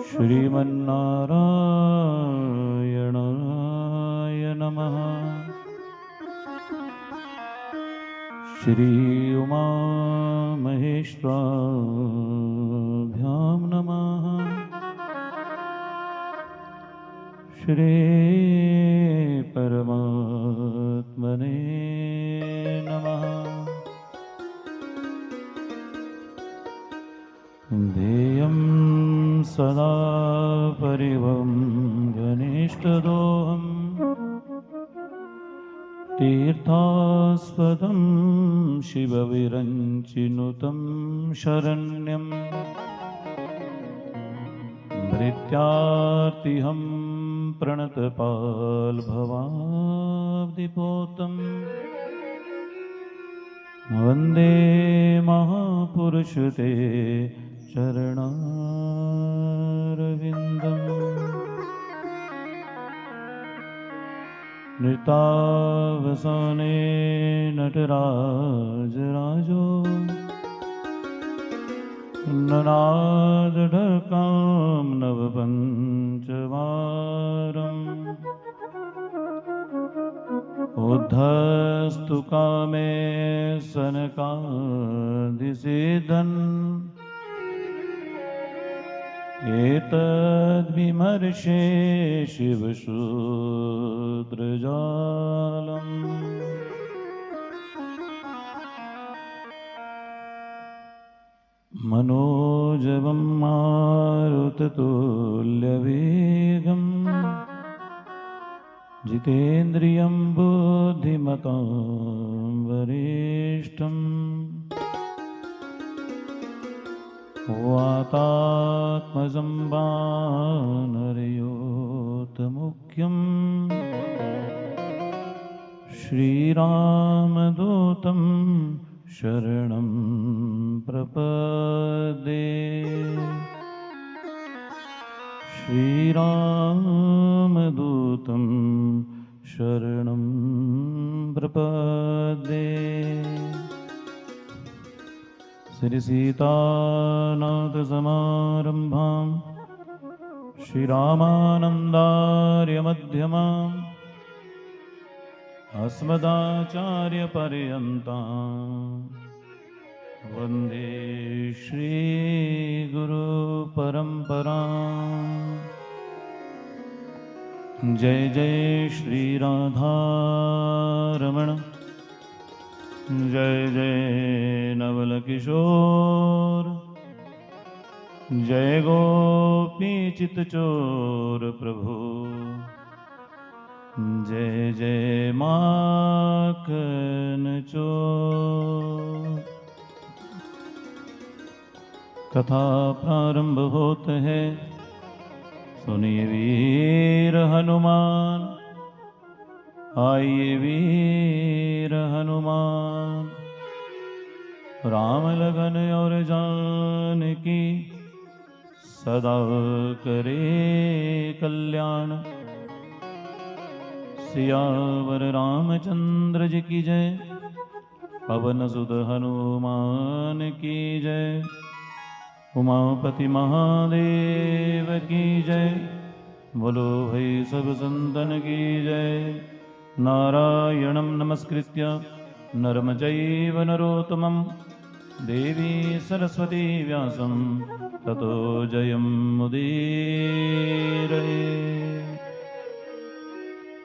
श्रीमन्नारायणाय नमः। श्री उमा महेश्वराभ्यां नमः। श्री परमात्मने नमः। ध्येयं सदा परिवं घनिष्ठदोहं तीर्थास्पदं शिवविरञ्चिनुतं शरण्यं भृत्यार्तिहं प्रणतपाल्भवाब्धिपोतं वन्दे महापुरुषते चरणारविन्दम्। नृतावसाने नटराजराजो ननादढकां नवपञ्चवारम् उद्धस्तु कामे सनकादिसिद्धन् एतद्विमर्शे शिवशूद्रजालम्। मनोजवं मारुततुल्यवेगं जितेन्द्रियं बुद्धिमतां वरिष्ठम् वातात्मजं वानरयोतमुख्यं श्रीरामदूतं शरणं प्रपद्ये। श्रीरामदूतं शरणं प्रपद्ये। श्री सीतानाथसमारम्भां श्रीरामानन्दार्यमध्यमाम् अस्मदाचार्यपर्यन्तां वन्दे श्रीगुरुपरम्पराम्। जय जय श्रीराधारमण, जय जय नवलकिशोर, जय गोपीचितचोर प्रभु, जय जय माखन चोर। कथा प्रारंभ होते है, सुनिए वीर हनुमान, आइए वीर हनुमान। राम लगन और जानकी सदा करे कल्याण। सियावर रामचंद्र जी की जय, पवन सुत हनुमान की जय। उमापति महादेव की जय, बोलो भाई सब संतन की जय। नारायणं नमस्कृत्य नरं चैव नरोत्तमं देवी सरस्वती व्यासं ततो जयमुदीरये।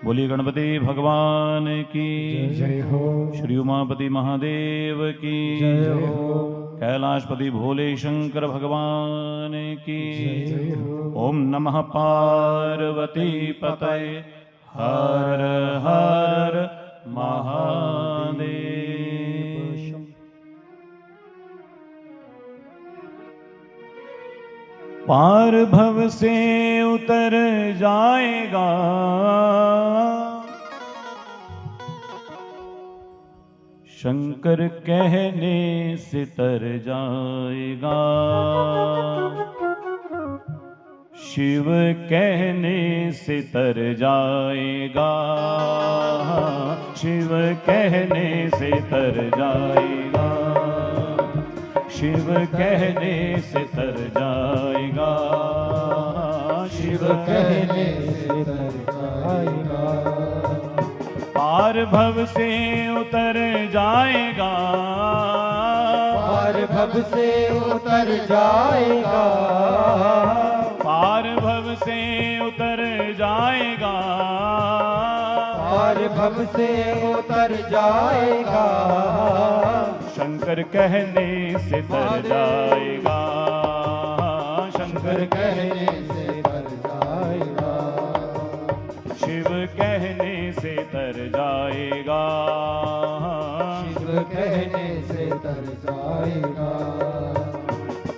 बोलिए गणपति भगवान की जय हो। श्री उमापति महादेव की जय हो। कैलाशपति भोले शंकर भगवान की जय हो। ओम नमः पार्वती पतये हर हर महादेव। पार भव से उतर जाएगा, शंकर कहने से तर जाएगा। शिव कहने से तर जाएगा, शिव कहने से तर जाएगा, शिव कहने से तर जाएगा। शिव कहने से तर जाएगा। पार भव से उतर जाएगा, पार भव से उतर जाएगा, पार भव से उतर जाएगा, पार भव से उतर जाएगा। शंकर कहने से तर जाएगा, शंकर कहने से तर जाएगा, शिव कहने से तर जाएगा, शिव कहने से तर जाएगा।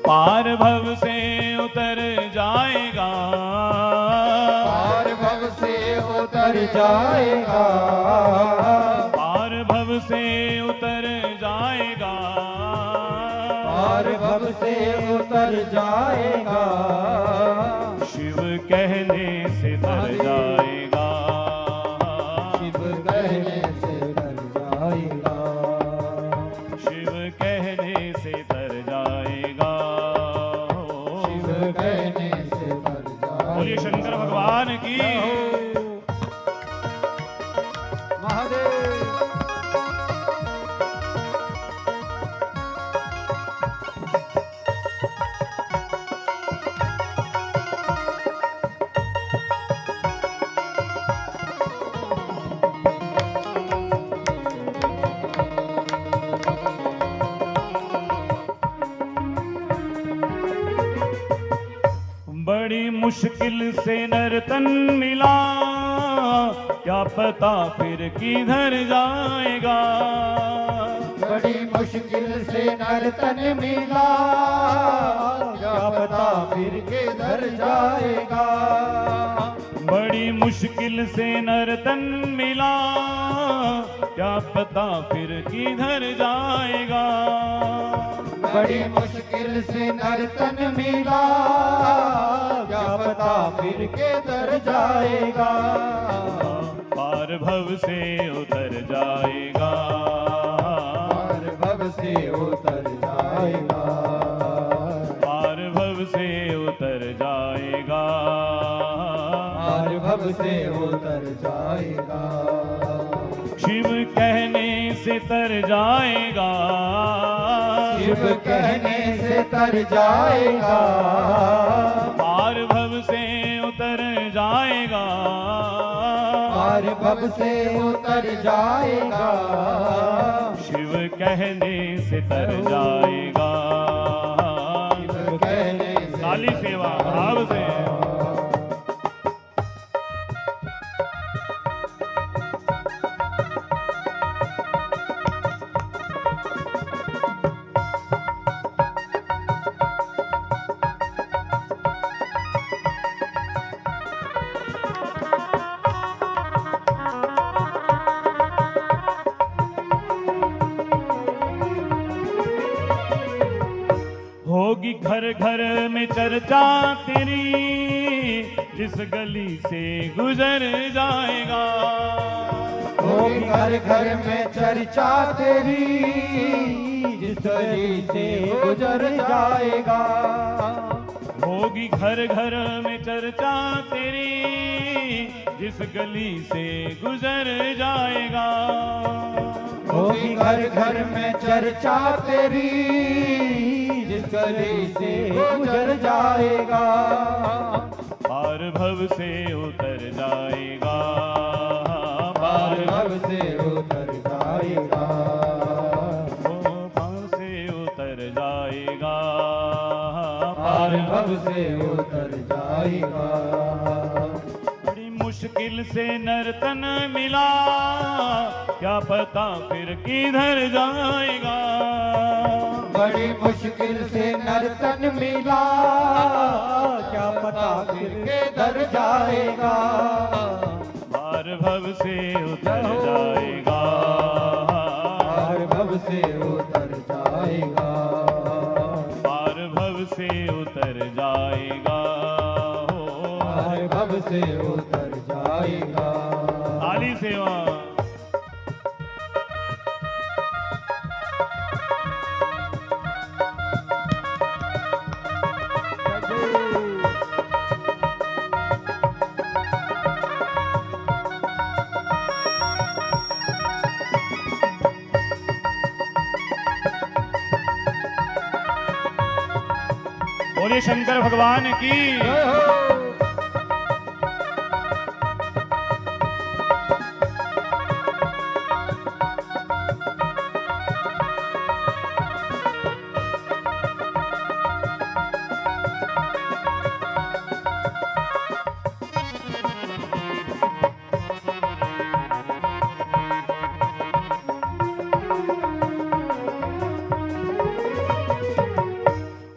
पार भव से उतर जाएगा, पार भव से उतर जाएगा, पार भव से उतर जाएगा, पार भव से उतर जाएगा। शिव कहने से तर जाएगा, शिव कहने से तर जाएगा, शिव कहने से तर जाएगा, शिव कहने से तर जाएगा। बोलिए शंकर भगवान की। महादेव। बड़ी मुश्किल से नर्तन मिला, क्या पता फिर किधर जाएगा, बड़ी मुश्किल से नर्तन मिला, क्या पता फिर किधर जाएगा। बड़ी मुश्किल से नर्तन मिला, क्या पता फिर किधर जाएगा, बड़ी मुश्किल से नर्तन मिला, क्या पता फिर किधर जाएगा। पार भव से उतर जाएगा, पार भव से उतर जाएगा, पार भव से उतर जाएगा, पार भव से उतर जाएगा। शिव कहने से तर जाएगा, शिव कहने से तर जाएगा, पार भव से उतर जाएगा, पार भव से उतर जाएगा। शिव कहने से तर जाएगा, शिव कहने से काली सेवा भाव से। होगी घर घर में चर्चा तेरी, जिस गली से गुजर जाएगा, होगी घर घर में चर्चा तेरी, जिस गली से गुजर जाएगा। होगी घर घर में चर्चा तेरी, जिस गली से गुजर जाएगा, होगी घर घर में चर्चा तेरी, जिस गली से गुजर जाएगा। पार भव से उतर जाएगा, पार भव से उतर जाएगा, पार से उतर जाएगा, पार भव से उतर जाएगा। बड़ी मुश्किल से नर्तन मिला, क्या पता फिर किधर जाएगा, बड़ी मुश्किल से नर्तन मिला, क्या पता फिर किधर जाएगा। पार भव से उतर जाएगा, पार भव से उतर जाएगा, पार भव से उतर जाएगा, पार भव से उतर जाएगा। काली सेवा। बोलिए शंकर भगवान की। जय हो।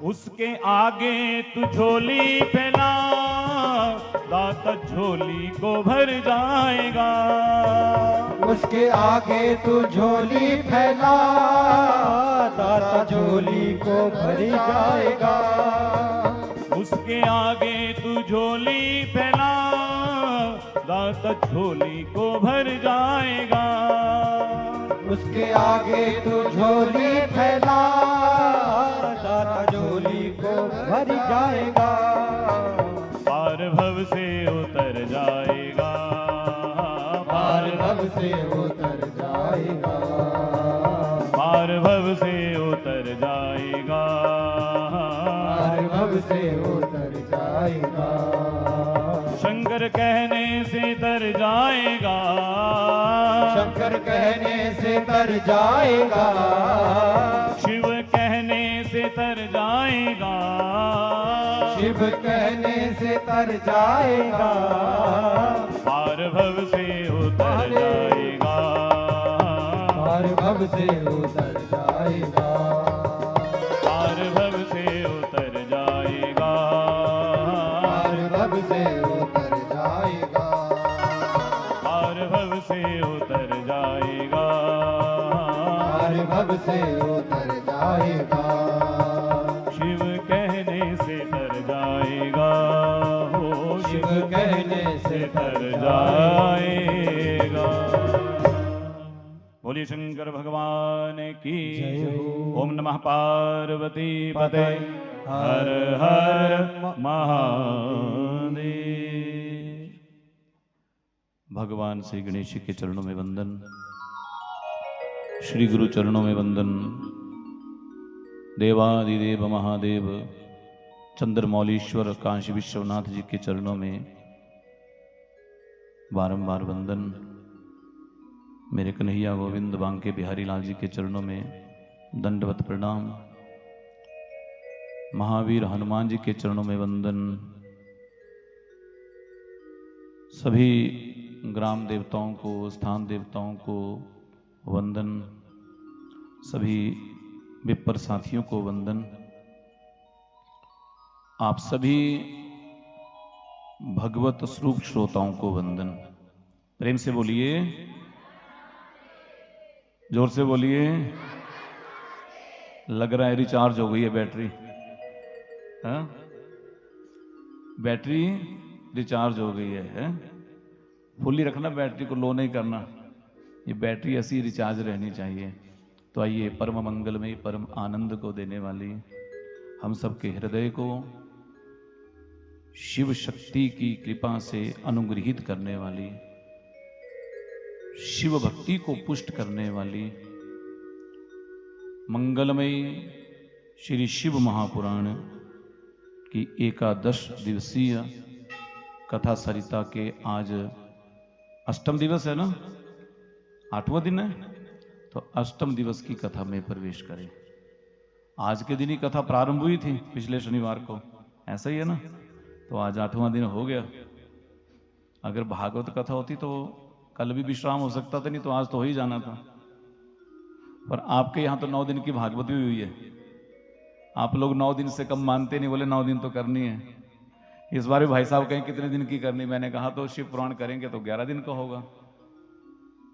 उसके आगे तू झोली फैला, दाता झोली को भर जाएगा। उसके आगे तू झोली फैला, दाता झोली को भर जाएगा। उसके आगे तू झोली फैला, दाता झोली को भर जाएगा। उसके आगे तू झोली फैला, दाता झोली को भर जाएगा। पार भव से उतर जाएगा, पार भव से उतर जाएगा। पार भव से उतर जाएगा। पार भव से उतर जाएगा। शंकर कहने से तर जाएगा। शंकर कहने से तर जाएगा। शिव कहने से तर जाएगा। शिव कहने से तर जाएगा। पार भव से उतर जाएगा। पार भव से उतर जाएगा। पार भव से उतर जाएगा। पार भव से उतर जाएगा। पार भव से उतर जाएगा। पार भव से उतर जाएगा। शिव कहने से तर जाएगा। हो शिव कहने से तर जाएगा। बोलिए शंकर भगवान की। जय हो। ओम नमः पार्वती पते हर हर महादेव। भगवान श्री गणेश के चरणों में वंदन, श्री गुरु चरणों में वंदन। देवादिदेव महादेव चंद्रमौलीश्वर काशी विश्वनाथ जी के चरणों में बारंबार वंदन। मेरे कन्हैया गोविंद बांके बिहारी लाल जी के चरणों में दंडवत प्रणाम। महावीर हनुमान जी के चरणों में वंदन। सभी ग्राम देवताओं को, स्थान देवताओं को वंदन। सभी विप्र साथियों को वंदन। आप सभी भगवत स्वरूप श्रोताओं को वंदन। प्रेम से बोलिए, जोर से बोलिए। लग रहा है रिचार्ज हो गई है बैटरी। हाँ? बैटरी रिचार्ज हो गई है? फुल्ली रखना, बैटरी को लो नहीं करना। ये बैटरी ऐसी रिचार्ज रहनी चाहिए। तो आइए, परम मंगल में परम आनंद को देने वाली, हम सबके हृदय को शिव शक्ति की कृपा से अनुग्रहित करने वाली, शिव भक्ति को पुष्ट करने वाली मंगलमयी श्री शिव महापुराण की 11 दिवसीय कथा सरिता के आज अष्टम दिवस है ना, 8वां दिन है। तो अष्टम दिवस की कथा में प्रवेश करें। आज के दिन ही कथा प्रारंभ हुई थी, पिछले शनिवार को, ऐसा ही है ना। तो आज 8वां दिन हो गया। अगर भागवत कथा होती तो कल भी विश्राम हो सकता था, नहीं तो आज तो हो ही जाना था। पर आपके यहाँ तो 9 दिन की भागवत भी हुई है। आप लोग 9 दिन से कम मानते नहीं, बोले 9 दिन तो करनी है। इस बार भी भाई साहब कहें कितने दिन की करनी। मैंने कहा तो शिव पुराण करेंगे तो 11 दिन का होगा।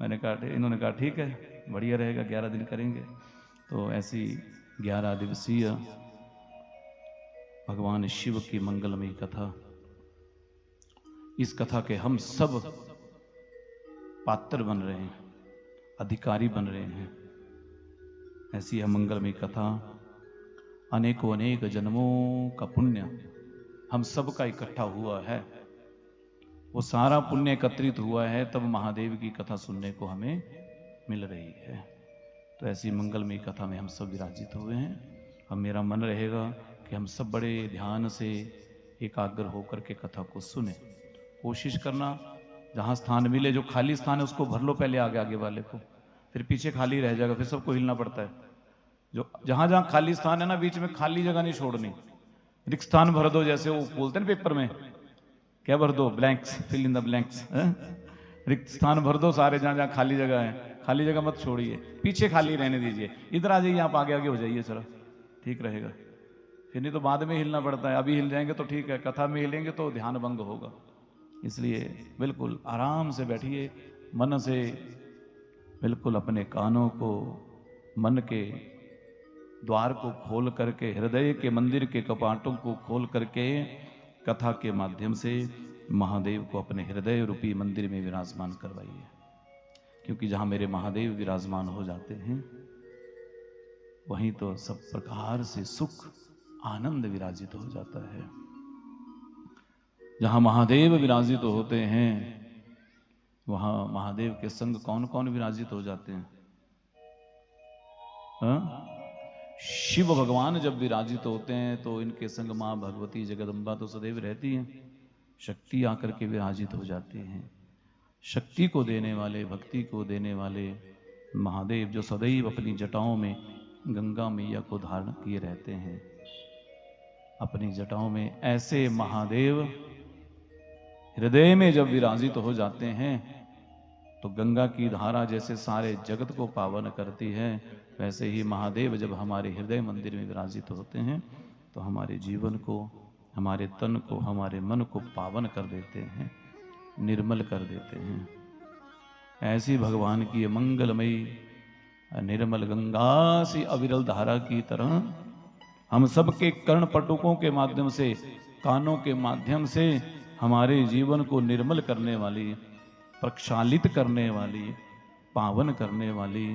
मैंने कहा, इन्होंने कहा ठीक है, बढ़िया रहेगा, 11 दिन करेंगे। तो ऐसी 11 दिवसीय भगवान शिव की मंगलमयी कथा, इस कथा के हम सब पात्र बन रहे हैं, अधिकारी बन रहे हैं। ऐसी है मंगलमयी कथा। अनेकों अनेक जन्मों का पुण्य हम सब का इकट्ठा हुआ है। वो सारा पुण्य एकत्रित हुआ है, तब महादेव की कथा सुनने को हमें मिल रही है। तो ऐसी मंगलमयी कथा में हम सब विराजित हुए हैं। अब मेरा मन रहेगा कि कि हम सब बड़े ध्यान से एकाग्र होकर के कथा को सुने। कोशिश करना जहाँ स्थान मिले, जो खाली स्थान है उसको भर लो पहले, आगे आगे वाले को, फिर पीछे खाली रह जाएगा, फिर सबको हिलना पड़ता है। जो जहाँ जहाँ खाली स्थान है ना, बीच में खाली जगह नहीं छोड़नी, रिक्त स्थान भर दो, जैसे वो बोलते हैं पेपर में, क्या भर दो, blanks, fill in the blanks. रिक्त स्थान भर दो सारे, जहाँ जहाँ खाली जगह है, खाली जगह मत छोड़िए, पीछे खाली रहने दीजिए। इधर आ जाइए, आप आगे आगे हो जाइए जरा, ठीक रहेगा। फिर नहीं तो बाद में हिलना पड़ता है, अभी हिल जाएंगे तो ठीक है, कथा में हिलेंगे तो ध्यान भंग होगा। इसलिए बिल्कुल आराम से बैठिए, मन से बिल्कुल अपने कानों को, मन के द्वार को खोल करके, हृदय के मंदिर के कपाटों को खोल करके कथा के माध्यम से महादेव को अपने हृदय रूपी मंदिर में विराजमान करवाइए। क्योंकि जहां मेरे महादेव विराजमान हो जाते हैं, वहीं तो सब प्रकार से सुख आनंद विराजित हो जाता है। जहां महादेव विराजित होते हैं, वहां महादेव के संग कौन कौन विराजित हो जाते हैं? हाँ? शिव भगवान जब विराजित होते हैं तो इनके संग मां भगवती जगदम्बा तो सदैव रहती हैं, शक्ति आकर के विराजित हो जाती हैं। शक्ति को देने वाले, भक्ति को देने वाले महादेव जो सदैव अपनी जटाओं में गंगा मैया को धारण किए रहते हैं, अपनी जटाओं में ऐसे महादेव हृदय में जब विराजित हो जाते हैं तो गंगा की धारा जैसे सारे जगत को पावन करती है, वैसे ही महादेव जब हमारे हृदय मंदिर में विराजित होते हैं तो हमारे जीवन को, हमारे तन को, हमारे मन को पावन कर देते हैं, निर्मल कर देते हैं। ऐसी भगवान की मंगलमयी निर्मल गंगा सी अविरल धारा की तरह हम सबके कर्ण पटुकों के माध्यम से, कानों के माध्यम से हमारे जीवन को निर्मल करने वाली, प्रक्षालित करने वाली, पावन करने वाली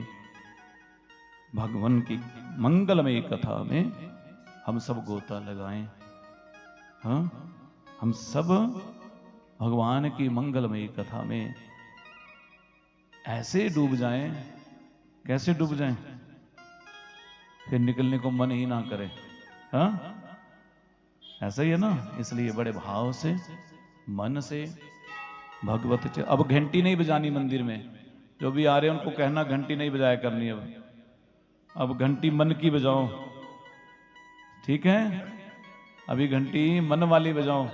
भगवान की मंगलमयी कथा में हम सब गोता लगाएं। हाँ, हम सब भगवान की मंगलमयी कथा में ऐसे डूब जाएं। कैसे डूब जाएं? फिर निकलने को मन ही ना करे। हाँ, ऐसा ही है ना। इसलिए बड़े भाव से, मन से भगवत अब घंटी नहीं बजानी मंदिर में, जो भी आ रहे हैं उनको कहना घंटी नहीं बजाया करनी। अब घंटी मन की बजाओ, ठीक है? अभी घंटी मन वाली बजाओ,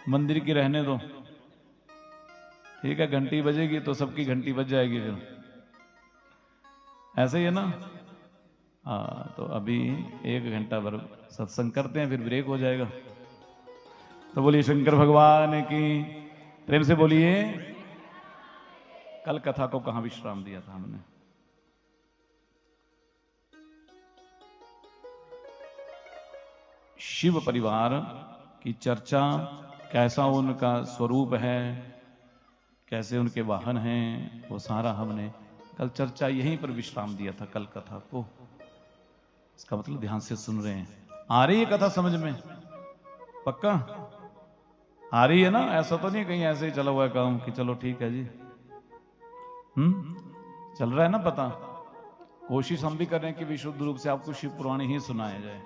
मंदिर की रहने दो, ठीक है? घंटी बजेगी तो सबकी घंटी बज जाएगी फिर, ऐसे ही है ना। हाँ, तो अभी 1 घंटा भर सत्संग करते हैं, फिर ब्रेक हो जाएगा। तो बोलिए शंकर भगवान की, प्रेम से बोलिए। कल कथा को कहां विश्राम दिया था हमने? शिव परिवार की चर्चा, कैसा उनका स्वरूप है, कैसे उनके वाहन हैं, वो सारा हमने कल चर्चा यहीं पर विश्राम दिया था। कल कथा को, इसका मतलब ध्यान से सुन रहे हैं। आ रही है कथा समझ में? पक्का आ रही है ना? ऐसा तो नहीं कहीं ऐसे ही चला हुआ है काम कि चलो ठीक है जी, चल रहा है ना पता। कोशिश हम भी कर रहे हैं कि विशुद्ध रूप से आपको शिव पुराण ही सुनाया जाए।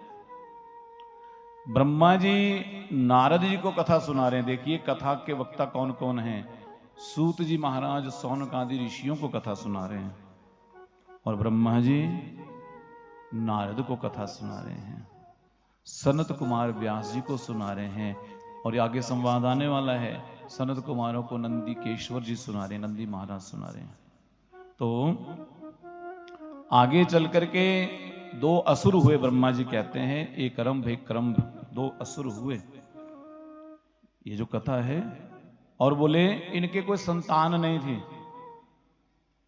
ब्रह्मा जी नारद जी को कथा सुना रहे हैं। देखिए कथा के वक्ता कौन कौन हैं। सूत जी महाराज सौनक आदि ऋषियों को कथा सुना रहे हैं, और ब्रह्मा जी नारद को कथा सुना रहे हैं, सनत कुमार व्यास जी को सुना रहे हैं, और आगे संवाद आने वाला है। सनत कुमारों को नंदी केश्वर जी सुना रहे हैं, नंदी महाराज सुना रहे हैं। तो आगे चल करके 2 असुर हुए, ब्रह्मा जी कहते हैं, एक रंभ एक क्रंभ, 2 असुर हुए। ये जो कथा है, और बोले इनके कोई संतान नहीं थी,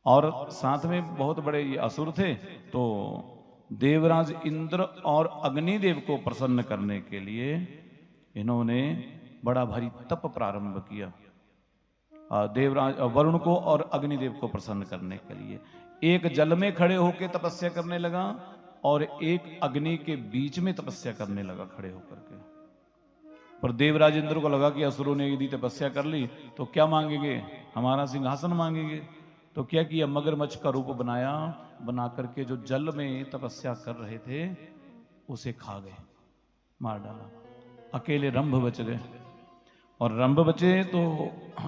और साथ में बहुत बड़े ये असुर थे। तो देवराज इंद्र और अग्निदेव को प्रसन्न करने के लिए इन्होंने बड़ा भारी तप प्रारंभ किया। देवराज वरुण को और अग्निदेव को प्रसन्न करने के लिए एक जल में खड़े होकर तपस्या करने लगा, और एक अग्नि के बीच में तपस्या करने लगा खड़े होकर के। पर देवराज इंद्र को लगा कि असुरों ने यदि तपस्या कर ली तो क्या मांगेंगे? हमारा सिंहासन मांगेंगे। तो क्या किया? मगरमच्छ का रूप बनाया, बना करके जो जल में तपस्या कर रहे थे उसे खा गए। मार डाला। अकेले रंभ बच गए, और रंभ बचे तो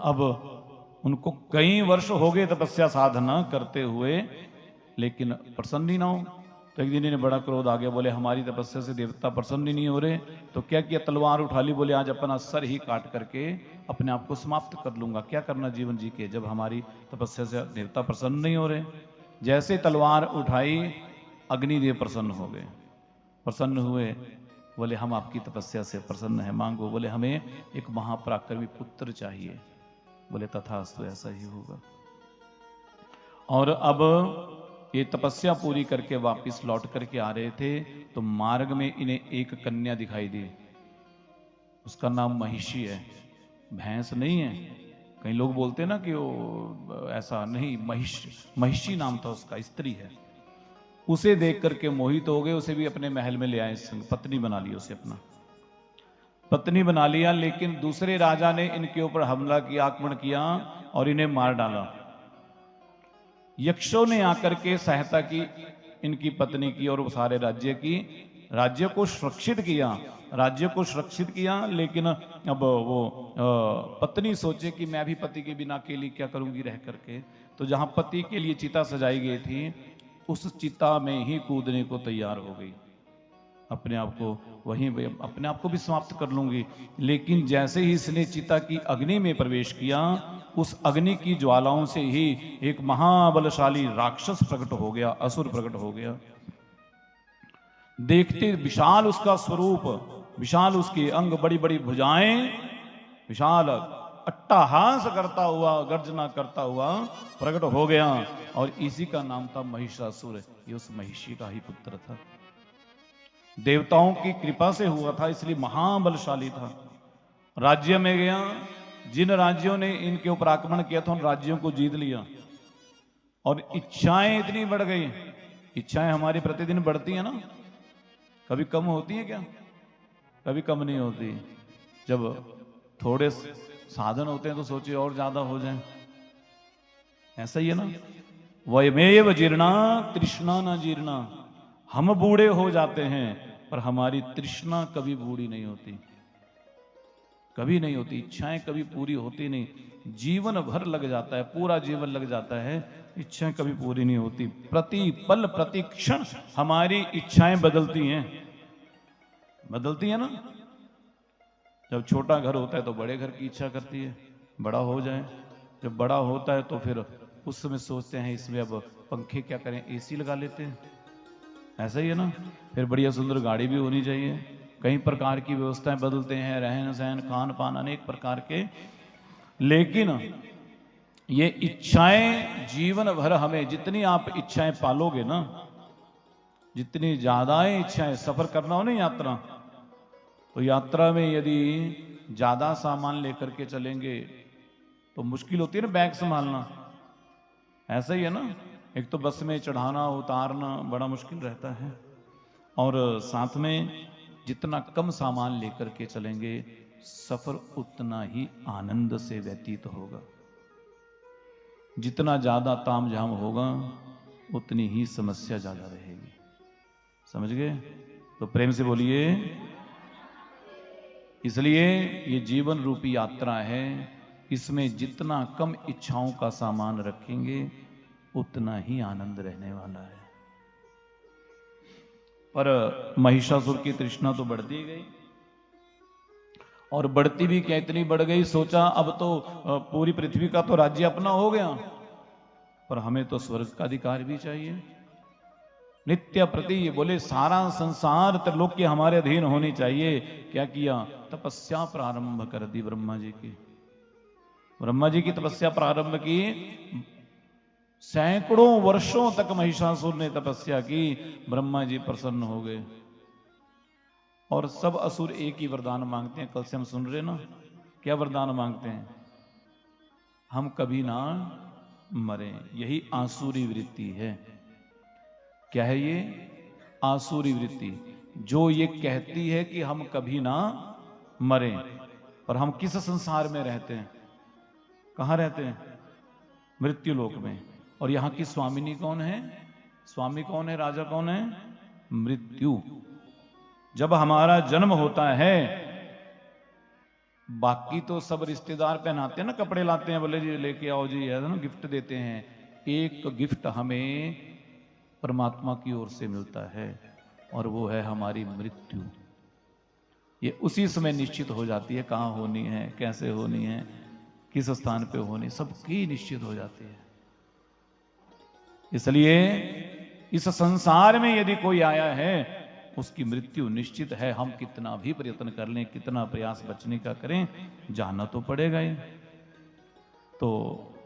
अब उनको कई वर्ष हो गए तपस्या साधना करते हुए, लेकिन प्रसन्न ही ना हो। तो एक दिन इन्हें बड़ा क्रोध आ गया, बोले हमारी तपस्या से देवता प्रसन्न ही नहीं हो रहे। तो क्या किया, तलवार उठा ली, बोले आज अपना सर ही काट करके अपने आप को समाप्त कर लूंगा, क्या करना जीवन जी के, जब हमारी तपस्या से देवता प्रसन्न नहीं हो रहे। जैसे तलवार उठाई, अग्निदेव प्रसन्न हो गए। प्रसन्न हुए, बोले हम आपकी तपस्या से प्रसन्न हैं, मांगो। बोले हमें एक महापराक्रमी पुत्र चाहिए। बोले तथास्तु, ऐसा ही होगा। और अब ये तपस्या पूरी करके वापस लौट करके आ रहे थे, तो मार्ग में इन्हें एक कन्या दिखाई दी। उसका नाम महिषी है, भैंस नहीं है। कई लोग बोलते हैं ना कि वो ऐसा नहीं, महिषी नाम था उसका, स्त्री है। उसे देख करके मोहित हो गए, उसे भी अपने महल में ले आए, पत्नी बना ली उसे, अपना पत्नी बना लिया। लेकिन दूसरे राजा ने इनके ऊपर हमला किया, आक्रमण किया और इन्हें मार डाला। यक्षों ने आकर के सहायता की इनकी पत्नी की और सारे राज्य की, राज्य को सुरक्षित किया, राज्य को सुरक्षित किया। लेकिन अब वो पत्नी सोचे कि मैं भी पति के बिना अकेली क्या करूंगी रह करके। तो जहां पति के लिए चिता सजाई गई थी, उस चिता में ही कूदने को तैयार हो गई, अपने आप को वहीं अपने आप को भी समाप्त कर लूंगी। लेकिन जैसे ही इसने चिता की अग्नि में प्रवेश किया, उस अग्नि की ज्वालाओं से ही एक महाबलशाली राक्षस प्रकट हो गया, असुर प्रकट हो गया। देखते विशाल उसका स्वरूप, विशाल उसके अंग, बड़ी बड़ी भुजाएं, विशाल अट्टहास करता हुआ, गर्जना करता हुआ प्रकट हो गया। और इसी का नाम था महिषासुर। ये उस महिषी का ही पुत्र था, देवताओं की कृपा से हुआ था, इसलिए महाबलशाली था। राज्य में गया, जिन राज्यों ने इनके ऊपर आक्रमण किया था उन राज्यों को जीत लिया। और इच्छाएं इतनी बढ़ गई, इच्छाएं हमारी प्रतिदिन बढ़ती है ना, कभी कम होती है क्या? कभी कम नहीं होती। जब थोड़े साधन होते हैं तो सोचिए और ज्यादा हो जाए, ऐसा ही है ना। वयमेव जीर्णा तृष्णा न जीर्णा। हम बूढ़े हो जाते हैं पर हमारी तृष्णा कभी बूढ़ी नहीं होती, कभी नहीं होती। इच्छाएं कभी पूरी होती नहीं, जीवन भर लग जाता है, पूरा जीवन लग जाता है, इच्छाएं कभी पूरी नहीं होती। प्रति पल प्रति क्षण हमारी इच्छाएं बदलती हैं, बदलती है ना। जब छोटा घर होता है तो बड़े घर की इच्छा करती है, बड़ा हो जाए। जब बड़ा होता है तो फिर उस समय सोचते हैं इसमें अब पंखे क्या करें, एसी लगा लेते हैं, ऐसा ही है ना। फिर बढ़िया सुंदर गाड़ी भी होनी चाहिए। कई प्रकार की व्यवस्थाएं बदलते हैं, रहन सहन खान पान अनेक प्रकार के। लेकिन ये इच्छाएं जीवन भर हमें, जितनी आप इच्छाएं पालोगे ना, जितनी ज्यादा इच्छाएं, सफर करना हो ना यात्रा, तो यात्रा में यदि ज्यादा सामान लेकर के चलेंगे तो मुश्किल होती है ना बैग संभालना, ऐसा ही है ना। एक तो बस में चढ़ाना उतारना बड़ा मुश्किल रहता है, और साथ में जितना कम सामान लेकर के चलेंगे सफर उतना ही आनंद से व्यतीत होगा। जितना ज्यादा तामझाम होगा उतनी ही समस्या ज्यादा रहेगी, समझ गए? तो प्रेम से बोलिए। इसलिए ये जीवन रूपी यात्रा है, इसमें जितना कम इच्छाओं का सामान रखेंगे उतना ही आनंद रहने वाला है। पर महिषासुर की तृष्णा तो बढ़ती गई, और बढ़ती भी क्या, इतनी बढ़ गई, सोचा अब तो पूरी पृथ्वी का तो राज्य अपना हो गया, पर हमें तो स्वर्ग का अधिकार भी चाहिए। नित्य प्रति बोले सारा संसार त्रिलोक्य हमारे अधीन होनी चाहिए। क्या किया? तपस्या प्रारंभ कर दी ब्रह्मा जी की। ब्रह्मा जी की तपस्या प्रारंभ की। सैकड़ों वर्षों तक महिषासुर ने तपस्या की, ब्रह्मा जी प्रसन्न हो गए। और सब असुर एक ही वरदान मांगते हैं, कल से हम सुन रहे ना, क्या वरदान मांगते हैं? हम कभी ना मरे। यही आसुरी वृत्ति है। क्या है ये? आसुरी वृत्ति, जो ये कहती है कि हम कभी ना मरे। पर हम किस संसार में रहते हैं? कहां रहते हैं? मृत्यु लोक में। और यहां की स्वामिनी कौन है? स्वामी कौन है? राजा कौन है? मृत्यु। जब हमारा जन्म होता है, बाकी तो सब रिश्तेदार पहनाते हैं ना, कपड़े लाते हैं, बोले जी लेके आओ जी, है ना, गिफ्ट देते हैं। एक गिफ्ट हमें परमात्मा की ओर से मिलता है, और वो है हमारी मृत्यु। ये उसी समय निश्चित हो जाती है, कहाँ होनी है, कैसे होनी है, किस स्थान पे होनी, सबकी निश्चित हो जाती है। इसलिए इस संसार में यदि कोई आया है, उसकी मृत्यु निश्चित है। हम कितना भी प्रयत्न कर लें, कितना प्रयास बचने का करें, जाना तो पड़ेगा ही। तो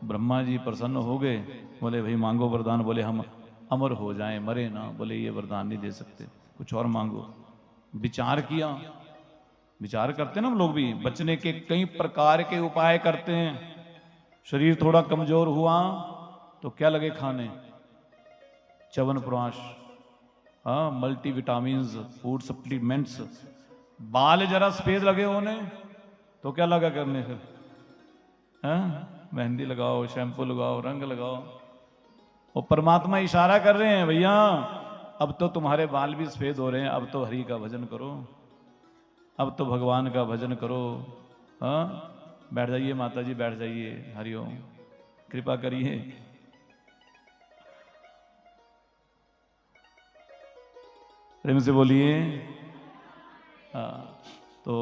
ब्रह्मा जी प्रसन्न हो गए, बोले भाई मांगो वरदान। बोले हम अमर हो जाएं, मरे ना। बोले ये वरदान नहीं दे सकते, कुछ और मांगो। विचार किया, विचार करते हैं ना हम लोग भी, बचने के कई प्रकार के उपाय करते हैं। शरीर थोड़ा कमजोर हुआ तो क्या लगे खाने, च्यवनप्राश, हाँ, मल्टीविटामिन्स, फूड सप्लीमेंट्स। बाल जरा सफेद लगे होने तो क्या लगा करने फिर, हाँ, मेहंदी लगाओ, शैम्पू लगाओ, रंग लगाओ। और परमात्मा इशारा कर रहे हैं, भैया अब तो तुम्हारे बाल भी सफेद हो रहे हैं, अब तो हरि का भजन करो, अब तो भगवान का भजन करो। हाँ, बैठ जाइए माता जी, बैठ जाइए, हरिओम, कृपा करिए। प्रेम से बोलिए। तो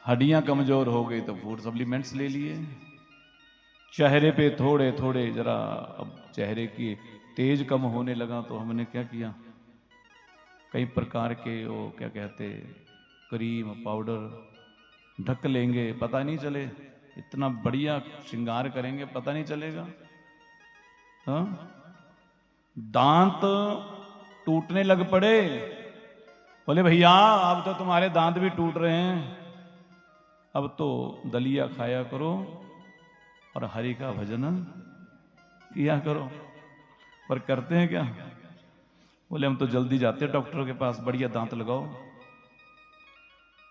हड्डियां कमजोर हो गई तो फूड सप्लीमेंट्स ले लिए। चेहरे पे थोड़े थोड़े जरा अब चेहरे की तेज कम होने लगा तो हमने क्या किया, कई प्रकार के वो क्या कहते, क्रीम पाउडर ढक लेंगे, पता नहीं चले। इतना बढ़िया श्रृंगार करेंगे, पता नहीं चलेगा। हाँ, दांत टूटने लग पड़े। बोले भैया अब तो तुम्हारे दांत भी टूट रहे हैं, अब तो दलिया खाया करो और हरि का भजन किया करो। पर करते हैं क्या? बोले हम तो जल्दी जाते हैं डॉक्टर के पास, बढ़िया दांत लगाओ।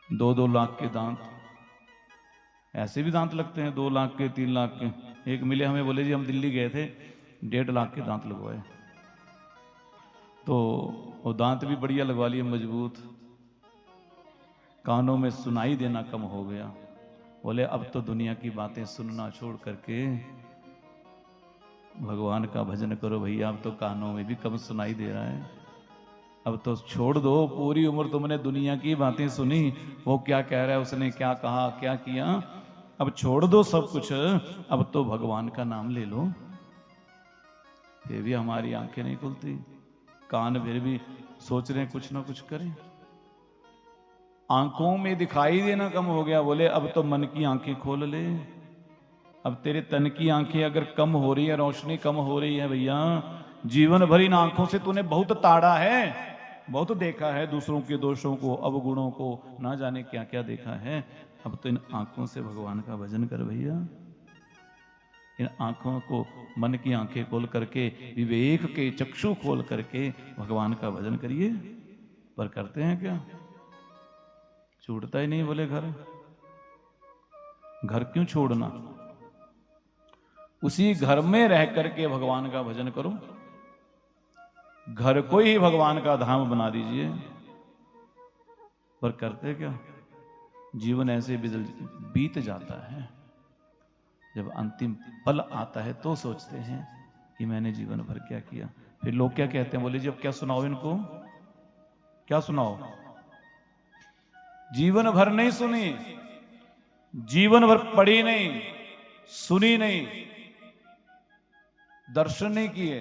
2-2 लाख के दांत, ऐसे भी दांत लगते हैं 2 लाख के, 3 लाख के। एक मिले हमें, बोले जी हम दिल्ली गए थे, 1.5 लाख के दांत लगवाए। तो वो दांत भी बढ़िया लगवा लिए, मजबूत। कानों में सुनाई देना कम हो गया। बोले अब तो दुनिया की बातें सुनना छोड़ करके भगवान का भजन करो भैया, अब तो कानों में भी कम सुनाई दे रहा है, अब तो छोड़ दो। पूरी उम्र तुमने दुनिया की बातें सुनी, वो क्या कह रहा है, उसने क्या कहा, क्या किया, अब छोड़ दो सब कुछ, अब तो भगवान का नाम ले लो। फिर भी हमारी आंखें नहीं खुलती, कान फिर भी सोच रहे हैं कुछ ना कुछ करें। आंखों में दिखाई देना कम हो गया। बोले अब तो मन की आंखें खोल ले। अब तेरे तन की आंखें अगर कम हो रही है, रोशनी कम हो रही है भैया, जीवन भर इन आंखों से तूने बहुत ताड़ा है, बहुत देखा है, दूसरों के दोषों को, अवगुणों को, ना जाने क्या क्या देखा है। अब तो इन आंखों से भगवान का भजन कर भैया। इन आंखों को, मन की आंखें खोल करके, विवेक के चक्षु खोल करके भगवान का भजन करिए। पर करते हैं क्या? छूटता ही नहीं। बोले घर, घर क्यों छोड़ना, उसी घर में रह करके भगवान का भजन करो। घर को ही भगवान का धाम बना दीजिए। पर करते क्या? जीवन ऐसे बीत जाता है, जब अंतिम पल आता है तो सोचते हैं कि मैंने जीवन भर क्या किया। फिर लोग क्या कहते हैं, बोले जी अब क्या सुनाओ इनको, क्या सुनाओ? जीवन भर नहीं सुनी, जीवन भर पढ़ी नहीं, सुनी नहीं, दर्शन नहीं किए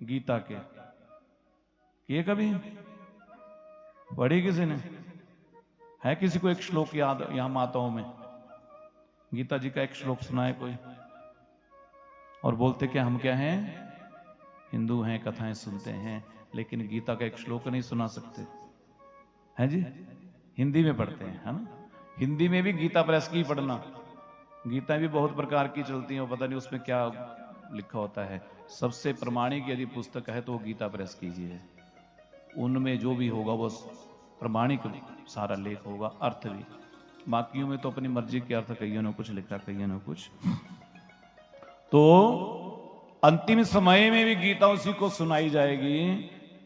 गीता के, किए कभी? पढ़ी किसी ने? है किसी को एक श्लोक याद यहां माताओं में? गीता जी का एक श्लोक सुनाए कोई? और बोलते क्या हम क्या हैं, हिंदू हैं, कथाएं सुनते हैं, लेकिन गीता का एक श्लोक नहीं सुना सकते हैं जी। हिंदी में पढ़ते हैं, है ना? हिंदी में भी गीता प्रेस की पढ़ना। गीता भी बहुत प्रकार की चलती हैं, पता नहीं उसमें क्या लिखा होता है। सबसे प्रमाणिक यदि पुस्तक है तो वो गीता प्रेस की ही है। उनमें जो भी होगा वो प्रमाणिक सारा लेख होगा, अर्थ भी। बाकियों में तो अपनी मर्जी के अर्थ कईयों ने कुछ लिखा, कईयों ने कुछ। तो अंतिम समय में भी गीता उसी को सुनाई जाएगी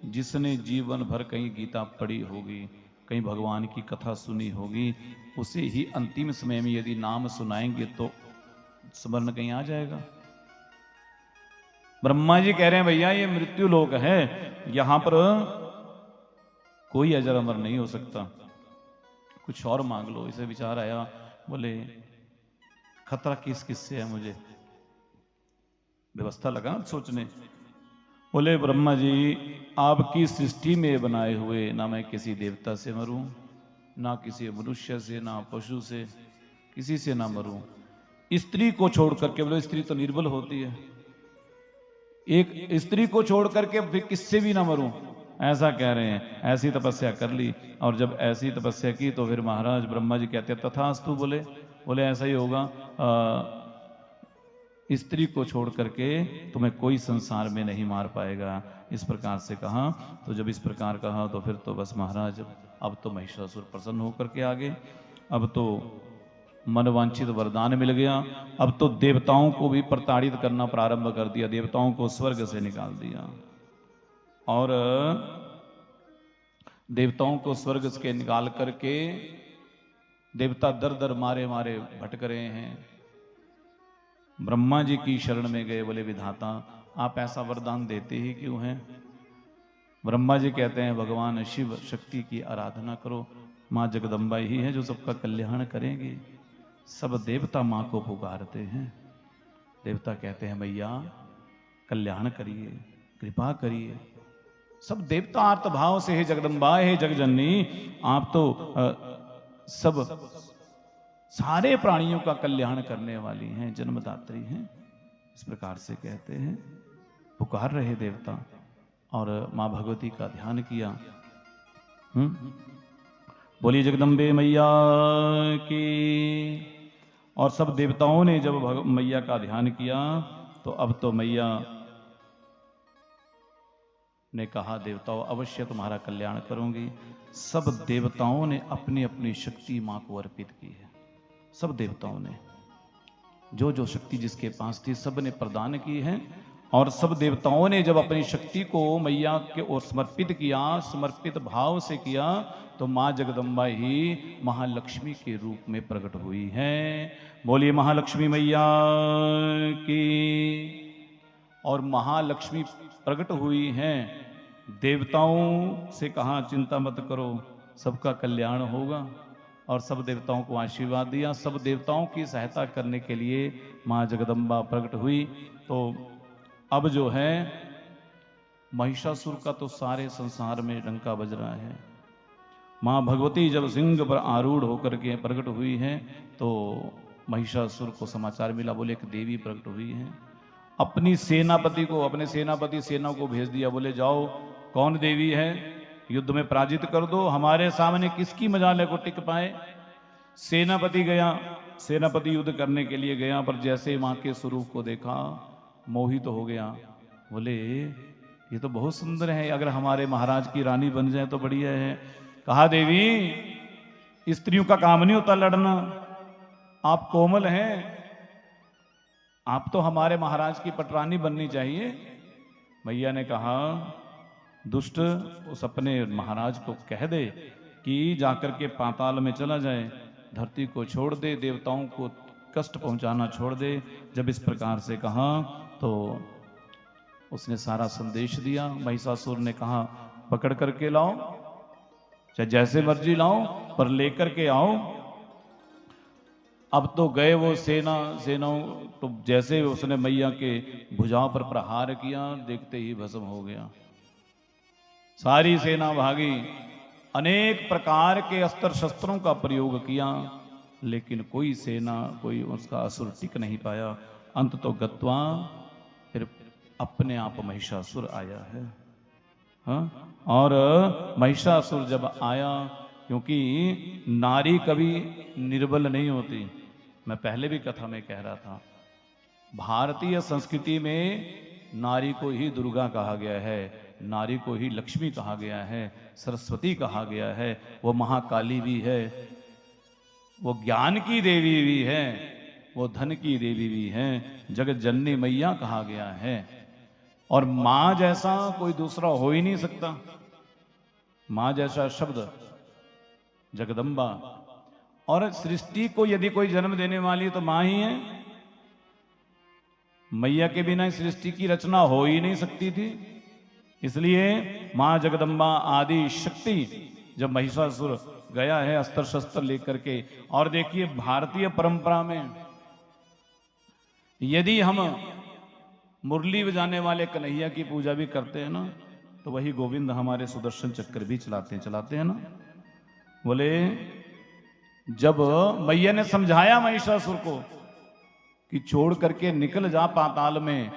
जिसने जीवन भर कहीं गीता पढ़ी होगी, कहीं भगवान की कथा सुनी होगी, उसे ही अंतिम समय में यदि नाम सुनाएंगे तो स्मरण कहीं आ जाएगा। ब्रह्मा जी कह रहे हैं भैया ये मृत्यु लोक है, यहां पर कोई अजर अमर नहीं हो सकता, कुछ और मांग लो। इसे विचार आया, बोले खतरा किस किससे है, मुझे व्यवस्था लगा सोचने। बोले ब्रह्मा जी आपकी सृष्टि में बनाए हुए ना मैं किसी देवता से मरूं, ना किसी मनुष्य से, ना पशु से, किसी से ना मरूं। स्त्री को छोड़ करके, बोले स्त्री तो निर्बल होती है, एक स्त्री को छोड़ करके फिर किससे भी ना मरूं, ऐसा कह रहे हैं। ऐसी तपस्या कर ली, और जब ऐसी तपस्या की तो फिर महाराज ब्रह्मा जी कहते हैं तथास्तु। बोले ऐसा ही होगा, स्त्री को छोड़ करके तुम्हें कोई संसार में नहीं मार पाएगा, इस प्रकार से कहा। तो जब इस प्रकार कहा तो फिर तो बस महाराज अब तो महिषासुर प्रसन्न होकर के आ गए। अब तो मनवांछित वरदान मिल गया। अब तो देवताओं को भी प्रताड़ित करना प्रारंभ कर दिया, देवताओं को स्वर्ग से निकाल दिया, और देवताओं को स्वर्ग से निकाल करके देवता दर दर मारे मारे भटक रहे हैं। ब्रह्मा जी की शरण में गए, बोले विधाता आप ऐसा वरदान देते ही क्यों हैं। ब्रह्मा जी कहते हैं भगवान शिव शक्ति की आराधना करो, माँ जगदम्बा ही है जो सबका कल्याण करेंगी। सब देवता माँ को पुकारते हैं। देवता कहते हैं मैया कल्याण करिए, कृपा करिए। सब देवता आर्त भाव से हे जगदम्बा, हे जगजननी, आप तो सब सारे प्राणियों का कल्याण करने वाली हैं, जन्मदात्री हैं, इस प्रकार से कहते हैं। पुकार रहे देवता, और मां भगवती का ध्यान किया। बोलिए जगदम्बे मैया की। और सब देवताओं ने जब मैया का ध्यान किया तो अब तो मैया ने कहा देवताओं अवश्य तुम्हारा कल्याण करूंगी। सब देवताओं ने अपनी अपनी शक्ति मां को अर्पित की है। सब देवताओं ने जो जो शक्ति जिसके पास थी सब ने प्रदान की है। और सब देवताओं ने जब अपनी शक्ति को मैया के ओर समर्पित किया, समर्पित भाव से किया, तो मां जगदम्बा ही महालक्ष्मी के रूप में प्रकट हुई है। बोलिए महालक्ष्मी मैया की। और महालक्ष्मी प्रकट हुई हैं। देवताओं से कहा चिंता मत करो, सबका कल्याण होगा, और सब देवताओं को आशीर्वाद दिया। सब देवताओं की सहायता करने के लिए मां जगदम्बा प्रकट हुई। तो अब जो है महिषासुर का तो सारे संसार में डंका बज रहा है। मां भगवती जब सिंह पर आरूढ़ होकर के प्रकट हुई है तो महिषासुर को समाचार मिला, बोले एक देवी प्रकट हुई है। अपनी सेनापति को, अपने सेनापति सेना को भेज दिया, बोले जाओ कौन देवी है युद्ध में पराजित कर दो, हमारे सामने किसकी मजाल को टिक पाए। सेनापति गया, सेनापति युद्ध करने के लिए गया, पर जैसे मां के स्वरूप को देखा मोहित हो गया। बोले ये तो बहुत सुंदर है, अगर हमारे महाराज की रानी बन जाए तो बढ़िया है। कहा देवी स्त्रियों का काम नहीं होता लड़ना, आप कोमल हैं, आप तो हमारे महाराज की पटरानी बननी चाहिए। मैया ने कहा दुष्ट उस अपने महाराज को कह दे कि जाकर के पाताल में चला जाए, धरती को छोड़ दे, देवताओं को कष्ट पहुंचाना छोड़ दे। जब इस प्रकार से कहा तो उसने सारा संदेश दिया। महिषासुर ने कहा पकड़ करके लाओ, चाहे जैसे मर्जी लाओ, पर लेकर के आओ। अब तो गए वो सेनाओं, तो जैसे उसने मैया के भुजाओं पर प्रहार किया, देखते ही भस्म हो गया। सारी सेना भागी, अनेक प्रकार के अस्त्र शस्त्रों का प्रयोग किया, लेकिन कोई सेना, कोई उसका असुर टिक नहीं पाया। अंत तो गत्वा फिर अपने आप महिषासुर आया है। हाँ? और महिषासुर जब आया, क्योंकि नारी कभी निर्बल नहीं होती, मैं पहले भी कथा में कह रहा था, भारतीय संस्कृति में नारी को ही दुर्गा कहा गया है, नारी को ही लक्ष्मी कहा गया है, सरस्वती कहा गया है, वो महाकाली भी है, वो ज्ञान की देवी भी है, वो धन की देवी भी है, जगत जननी मैया कहा गया है। और मां जैसा कोई दूसरा हो ही नहीं सकता। मां जैसा शब्द जगदम्बा, और सृष्टि को यदि कोई जन्म देने वाली है तो मां ही है। मैया के बिना इस सृष्टि की रचना हो ही नहीं सकती थी। इसलिए मां जगदम्बा आदि शक्ति जब महिषासुर गया है अस्त्र शस्त्र लेकर के, और देखिए भारतीय परंपरा में यदि हम मुरली बजाने वाले कन्हैया की पूजा भी करते हैं ना, तो वही गोविंद हमारे सुदर्शन चक्र भी चलाते हैं ना। बोले जब मैया ने समझाया महिषासुर को कि छोड़ करके निकल जा पाताल में,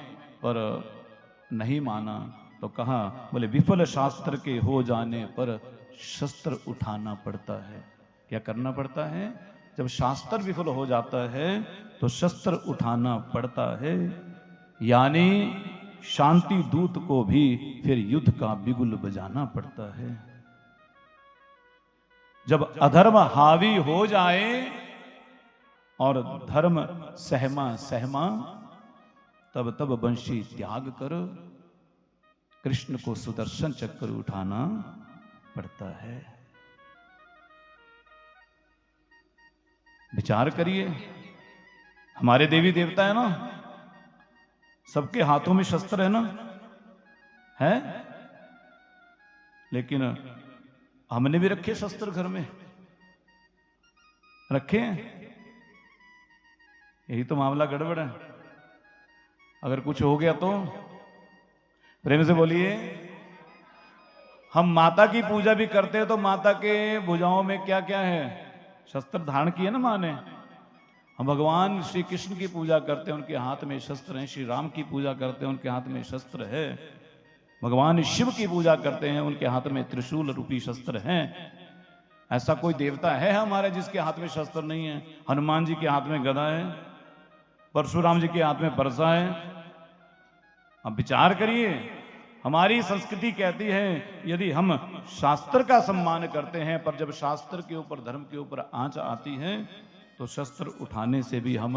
पर नहीं माना, तो कहा, बोले विफल शास्त्र के हो जाने पर शस्त्र उठाना पड़ता है। क्या करना पड़ता है? जब शास्त्र विफल हो जाता है तो शस्त्र उठाना पड़ता है। यानी शांति दूत को भी फिर युद्ध का बिगुल बजाना पड़ता है। जब अधर्म हावी हो जाए और धर्म सहमा, तब बंशी त्याग कर कृष्ण को सुदर्शन चक्र उठाना पड़ता है। विचार करिए, हमारे देवी देवता है ना, सबके हाथों में शस्त्र है ना, है? लेकिन हमने भी रखे शस्त्र घर में, रखे हैं। यही तो मामला गड़बड़ है। अगर कुछ हो गया तो प्रेम से बोलिए। हम माता की पूजा भी करते हैं तो माता के भुजाओं में क्या क्या है? शस्त्र धारण किए ना मां ने। हम भगवान श्री कृष्ण की पूजा करते हैं, उनके हाथ में शस्त्र हैं। श्री राम की पूजा करते हैं, उनके हाथ में शस्त्र है। भगवान शिव की पूजा करते हैं, उनके हाथ में त्रिशूल रूपी शस्त्र हैं। ऐसा कोई देवता है हमारे जिसके हाथ में शस्त्र नहीं है? हनुमान जी के हाथ में गदा है, परशुराम जी के हाथ में बरसा है। अब विचार करिए, हमारी संस्कृति कहती है यदि हम शास्त्र का सम्मान करते हैं, पर जब शास्त्र के ऊपर धर्म के ऊपर आंच आती है तो शस्त्र उठाने से भी हम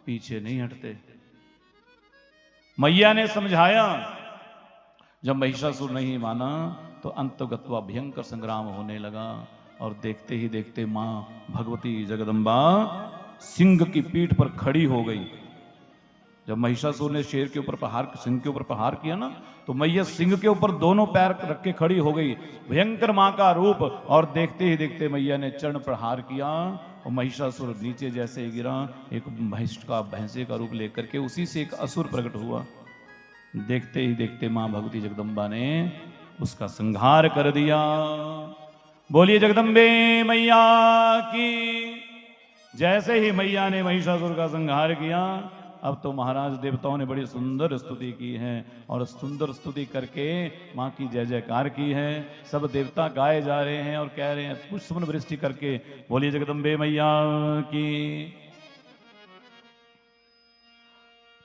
पीछे नहीं हटते। मैया ने समझाया, जब महिषासुर नहीं माना तो अंतगत्वा भयंकर संग्राम होने लगा। और देखते ही देखते मां भगवती जगदम्बा सिंह की पीठ पर खड़ी हो गई। जब महिषासुर ने शेर के ऊपर सिंह के ऊपर प्रहार किया ना, तो मैया सिंह के ऊपर दोनों पैर रख के खड़ी हो गई। भयंकर मां का रूप, और देखते ही देखते मैया ने चरण प्रहार किया और महिषासुर नीचे जैसे गिरा, एक भैंसे का रूप लेकर के उसी से एक असुर प्रकट हुआ। देखते ही देखते मां भगवती जगदम्बा ने उसका संहार कर दिया। बोलिए जगदम्बे मैया की। जैसे ही मैया ने महिषासुर का संहार किया, अब तो महाराज देवताओं ने बड़ी सुंदर स्तुति की है, और सुंदर स्तुति करके मां की जय जयकार की है। सब देवता गाए जा रहे हैं और कह रहे हैं पुष्पन वृष्टि करके, बोलिए जगदम्बे मैया की।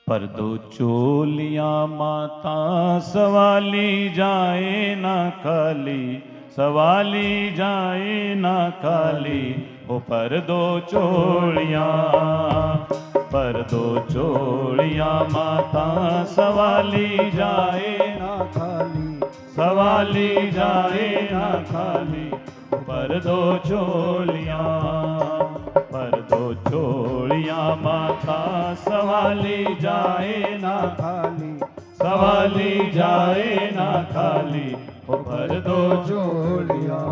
पर दो चोलियां माता सवाली जाए ना खाली, सवाली जाए ना खाली, हो पर दो चोलियां, पर दो चोलियां माता सवाली जाए ना खाली, सवाली जाए ना खाली, पर दो चोलियां, पर दो चोलियां माता सवाली जाए ना खाली, सवाली जाए ना खाली, ओ पर दो चोलियां,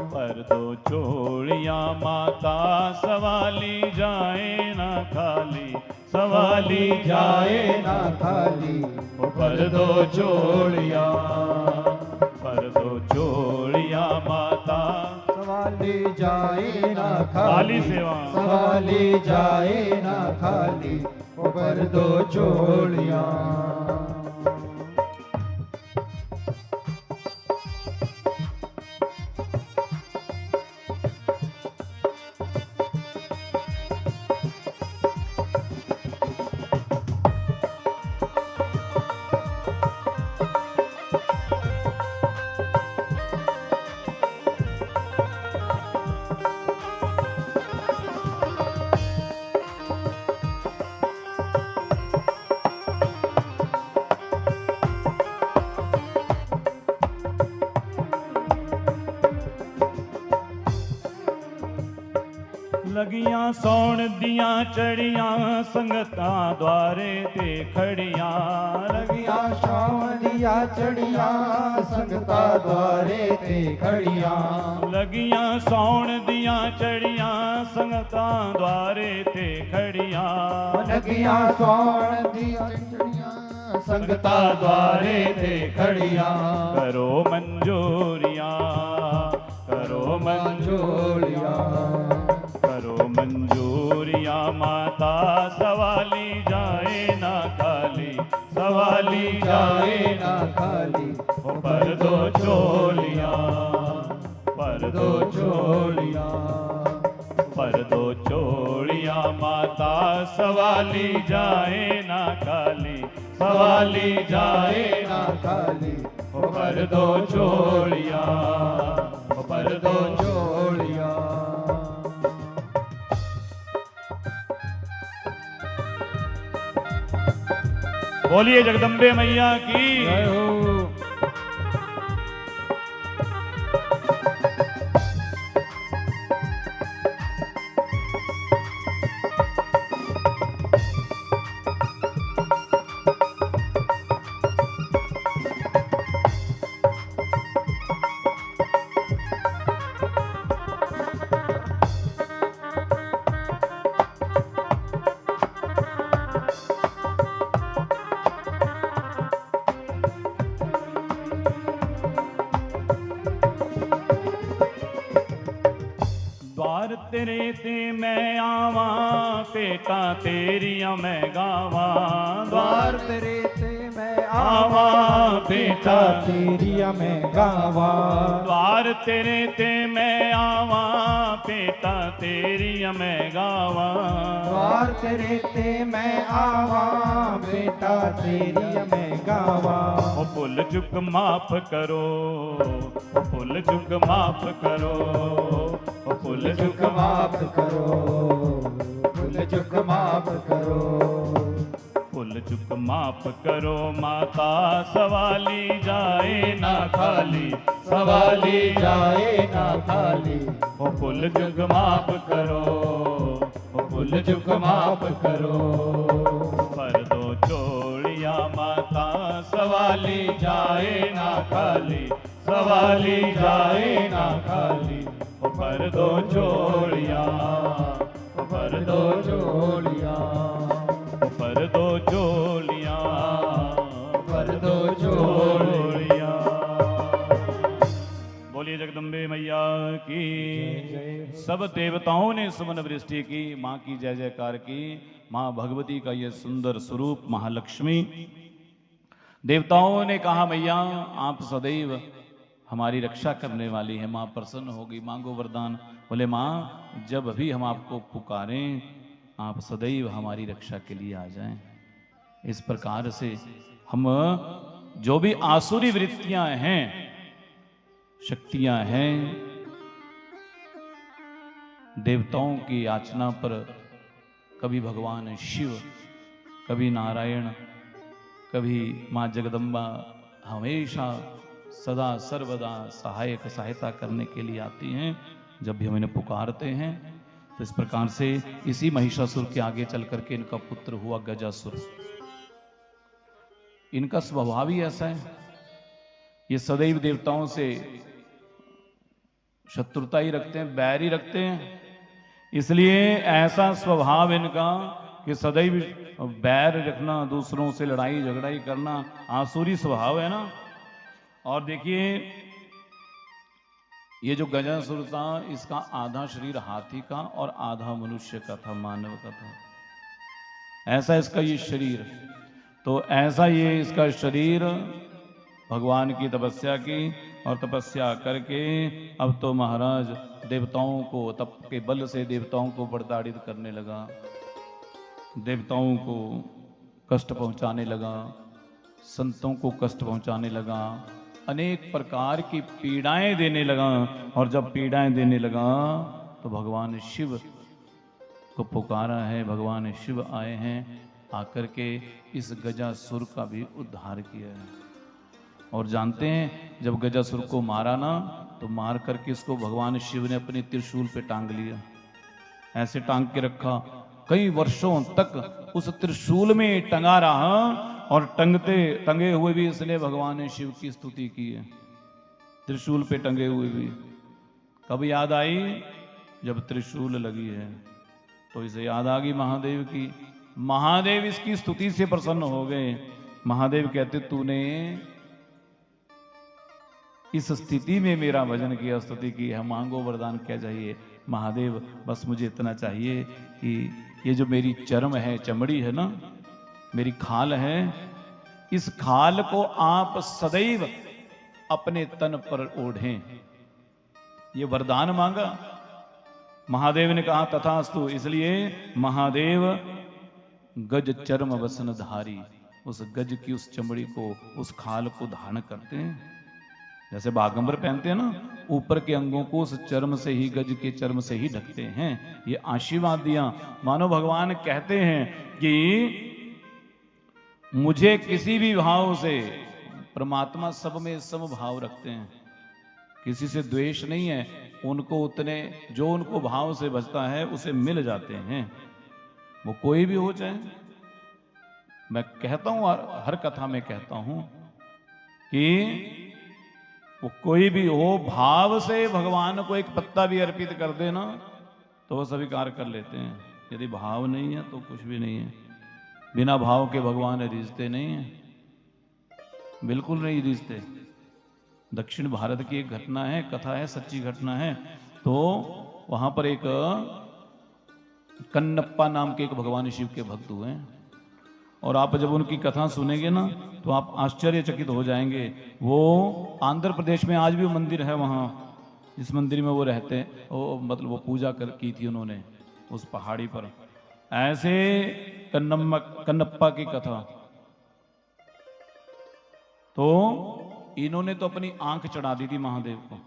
पर दो चोलियां माता सवाली जाए ना खाली, सवाली जाए ना खाली, ओ पर दो चोलियां, पर दो चोलियां माता सवाली जाए ना खाली खाली, सेवा, सवाली जाए ना खाली, ऊपर दो चोलियां। लगियां सौण दियां चढ़ियां संगतां द्वारे ते खड़ियां लगियां श्रावण दिया चढ़िया संगता द्वारे ते खड़िया लगियां सौण दियां चढ़ियां संगतां द्वारे ते खड़ियां लगियां श्रावण दिया चढ़िया संगता द्वारे ते खड़िया करो मंजूरियां करो मंजूरिया करो मंजूरियां माता सवाली जाए ना खाली सवाली जाए ना खाली पर दो चोलियां पर दो चोलिया पर दो चोलियां माता सवाली जाए ना खाली सवाली जाए ना खाली पर दो चोलियां पर दो चोलिया बोलिए जगदम्बे मैया की जय हो द्वार तेरे ते मैं आवा पेटा तेरिया मैं गावा द्वार तेरे ते मैं आवा बेटा तेरिया मैं गावा द्वार तेरे ते मैं आवा पेटा तेरिया मैं गावा द्वार तेरे ते मैं आवा बेटा तेरिया मैं गावा ओ भुल चुक माफ करो ओ भुल चुक माफ करो ओ भुल चुक माफ करो भूल चुक माफ करो भुल चुक माफ करो माता सवाली जाए ना खाली सवाली जाए ना खाली ओ भुल चुक माफ करो ओ भुल चुक माफ करो पर दो चोड़िया माता सवाली जाए ना खाली सवाली जाए ना खाली ओ पर दो चोड़िया ओ पर दो चोलिया ओ पर दो चोलिया पर दो चोड़िया बोलिए जगदम्बे मैया की सब देवताओं ने सुमन वृष्टि की माँ की जय जयकार की माँ भगवती का ये सुंदर स्वरूप महालक्ष्मी देवताओं ने कहा मैया आप सदैव हमारी रक्षा करने वाली है माँ प्रसन्न होगी मांगो वरदान बोले माँ जब भी हम आपको पुकारें आप सदैव हमारी रक्षा के लिए आ जाएं इस प्रकार से हम जो भी आसुरी वृत्तियां हैं शक्तियां हैं देवताओं की याचना पर कभी भगवान शिव कभी नारायण कभी माँ जगदम्बा हमेशा सदा सर्वदा सहायक सहायता करने के लिए आती हैं जब भी हम इन्हें पुकारते हैं तो इस प्रकार से इसी महिषासुर के आगे चल करके इनका पुत्र हुआ गजासुर इनका स्वभाव ही ऐसा है ये सदैव देवताओं से शत्रुता ही रखते हैं बैर ही रखते हैं इसलिए ऐसा स्वभाव इनका कि सदैव बैर रखना दूसरों से लड़ाई झगड़ाई करना आसुरी स्वभाव है ना और देखिए ये जो गजासुर था इसका आधा शरीर हाथी का और आधा मनुष्य का था मानव का था ऐसा इसका ये शरीर तो ऐसा ये इसका शरीर भगवान की तपस्या की और तपस्या करके अब तो महाराज देवताओं को तप के बल से देवताओं को बर्दाड़ित करने लगा देवताओं को कष्ट पहुंचाने लगा संतों को कष्ट पहुंचाने लगा अनेक प्रकार की पीड़ाएं देने लगा और जब पीड़ाएं देने लगा तो भगवान शिव को पुकारा है भगवान शिव आए हैं आकर के इस गजासुर का भी उद्धार किया है और जानते हैं जब गजासुर को मारा ना तो मार करके इसको भगवान शिव ने अपने त्रिशूल पे टांग लिया ऐसे टांग के रखा, कई वर्षों तक उस त्रिशूल में टंगा रहा, और टंगे हुए भी इसलिए भगवान ने शिव की स्तुति की है, त्रिशूल पे टंगे हुए भी। कब याद आई? जब त्रिशूल लगी है, तो इसे याद आ गई महादेव की। महादेव इसकी स्तुति से प्रसन्न हो गए। महादेव कहते, तूने इस स्थिति में मेरा भजन किया, स्तुति की है, मांगो वरदान क्या चाहिए? महादेव बस मुझे इतना चाहिए कि ये जो मेरी चर्म है, चमड़ी है ना, मेरी खाल है, इस खाल को आप सदैव अपने तन पर ओढ़ें। ये वरदान मांगा। महादेव ने कहा तथास्तु। इसलिए महादेव गज चर्म वसन धारी, उस गज की उस चमड़ी को, उस खाल को धारण करते हैं। जैसे बागंबर पहनते हैं ना, ऊपर के अंगों को उस चर्म से ही, गज के चर्म से ही ढकते हैं। ये आशीर्वाद दिया। मानो भगवान कहते हैं कि मुझे किसी भी भाव से, परमात्मा सब में सम भाव रखते हैं, किसी से द्वेष नहीं है। उनको उतने, जो उनको भाव से बचता है उसे मिल जाते हैं, वो कोई भी हो जाए। मैं कहता हूं, हर कथा में कहता हूं कि वो कोई भी हो, भाव से भगवान को एक पत्ता भी अर्पित कर देना तो वो स्वीकार कर लेते हैं। यदि भाव नहीं है तो कुछ भी नहीं है। बिना भाव के भगवान रिश्ते नहीं है, बिल्कुल नहीं रिश्ते। दक्षिण भारत की एक घटना है, कथा है, सच्ची घटना है। तो वहां पर एक कन्नप्पा नाम के एक भगवान शिव के भक्त हुए, और आप जब उनकी कथा सुनेंगे ना तो आप आश्चर्यचकित हो जाएंगे। वो आंध्र प्रदेश में आज भी वो मंदिर है, वहाँ जिस मंदिर में वो रहते हैं, वो मतलब वो पूजा की थी उन्होंने उस पहाड़ी पर। ऐसे कन्नप्पा की कथा, तो इन्होंने तो अपनी आंख चढ़ा दी थी महादेव को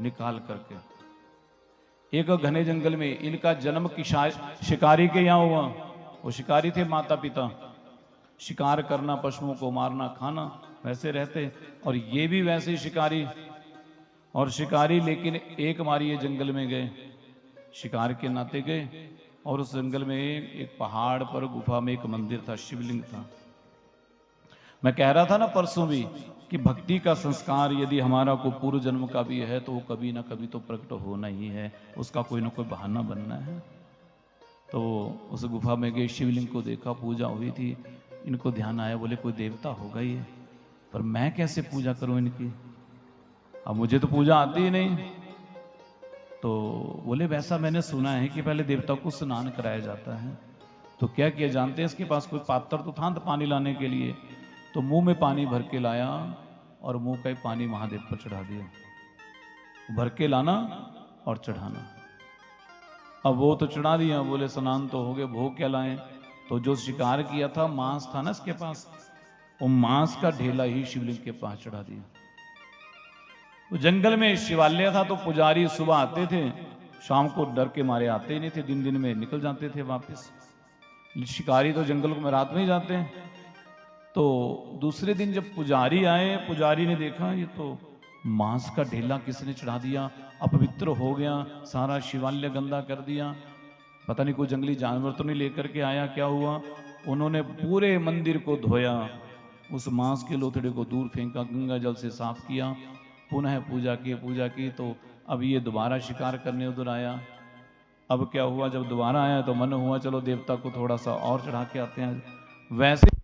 निकाल करके। एक घने जंगल में इनका जन्म शिकारी के यहाँ हुआ। वो शिकारी थे, माता पिता, शिकार करना, पशुओं को मारना, खाना, वैसे रहते। और ये भी वैसे ही शिकारी और शिकारी, लेकिन एक बार ये जंगल में गए, शिकार के नाते गए, और उस जंगल में एक पहाड़ पर गुफा में एक मंदिर था, शिवलिंग था। मैं कह रहा था ना परसों भी कि भक्ति का संस्कार यदि हमारा को पूर्व जन्म का भी है तो वो कभी ना कभी तो प्रकट होना ही है, उसका कोई ना कोई बहाना बनना है। तो उस गुफा में गए, शिवलिंग को देखा, पूजा हुई थी। इनको ध्यान आया, बोले कोई देवता होगा ये, पर मैं कैसे पूजा करूं इनकी, अब मुझे तो पूजा आती ही नहीं। तो बोले वैसा मैंने सुना है कि पहले देवता को स्नान कराया जाता है। तो क्या किया जानते हैं, इसके पास कोई पात्र तो था पानी लाने के लिए, तो मुंह में पानी भर के लाया और मुंह का ही पानी महादेव पर चढ़ा दिया। भर के लाना और चढ़ाना। अब वो तो चढ़ा दिया, बोले स्नान तो हो गए, भोग क्या लाएं? तो जो शिकार किया था, मांस था ना इसके पास, वो मांस का ढेला ही शिवलिंग के पास चढ़ा दिया। तो जंगल में शिवालय था, तो पुजारी सुबह आते थे, शाम को डर के मारे आते ही नहीं थे, दिन दिन में निकल जाते थे वापस। शिकारी तो जंगल में रात में ही जाते हैं। तो दूसरे दिन जब पुजारी आए, पुजारी ने देखा ये तो मांस का ढेला किसने चढ़ा दिया, अपवित्र हो गया, सारा शिवालय गंदा कर दिया, पता नहीं कोई जंगली जानवर तो नहीं लेकर के आया, क्या हुआ? उन्होंने पूरे मंदिर को धोया, उस मांस के लोथड़े को दूर फेंका, गंगा जल से साफ किया, पुनः पूजा की। तो अब ये दोबारा शिकार करने उधर आया। अब क्या हुआ, जब दोबारा आया तो मन हुआ चलो देवता को थोड़ा सा और चढ़ा के आते हैं। वैसे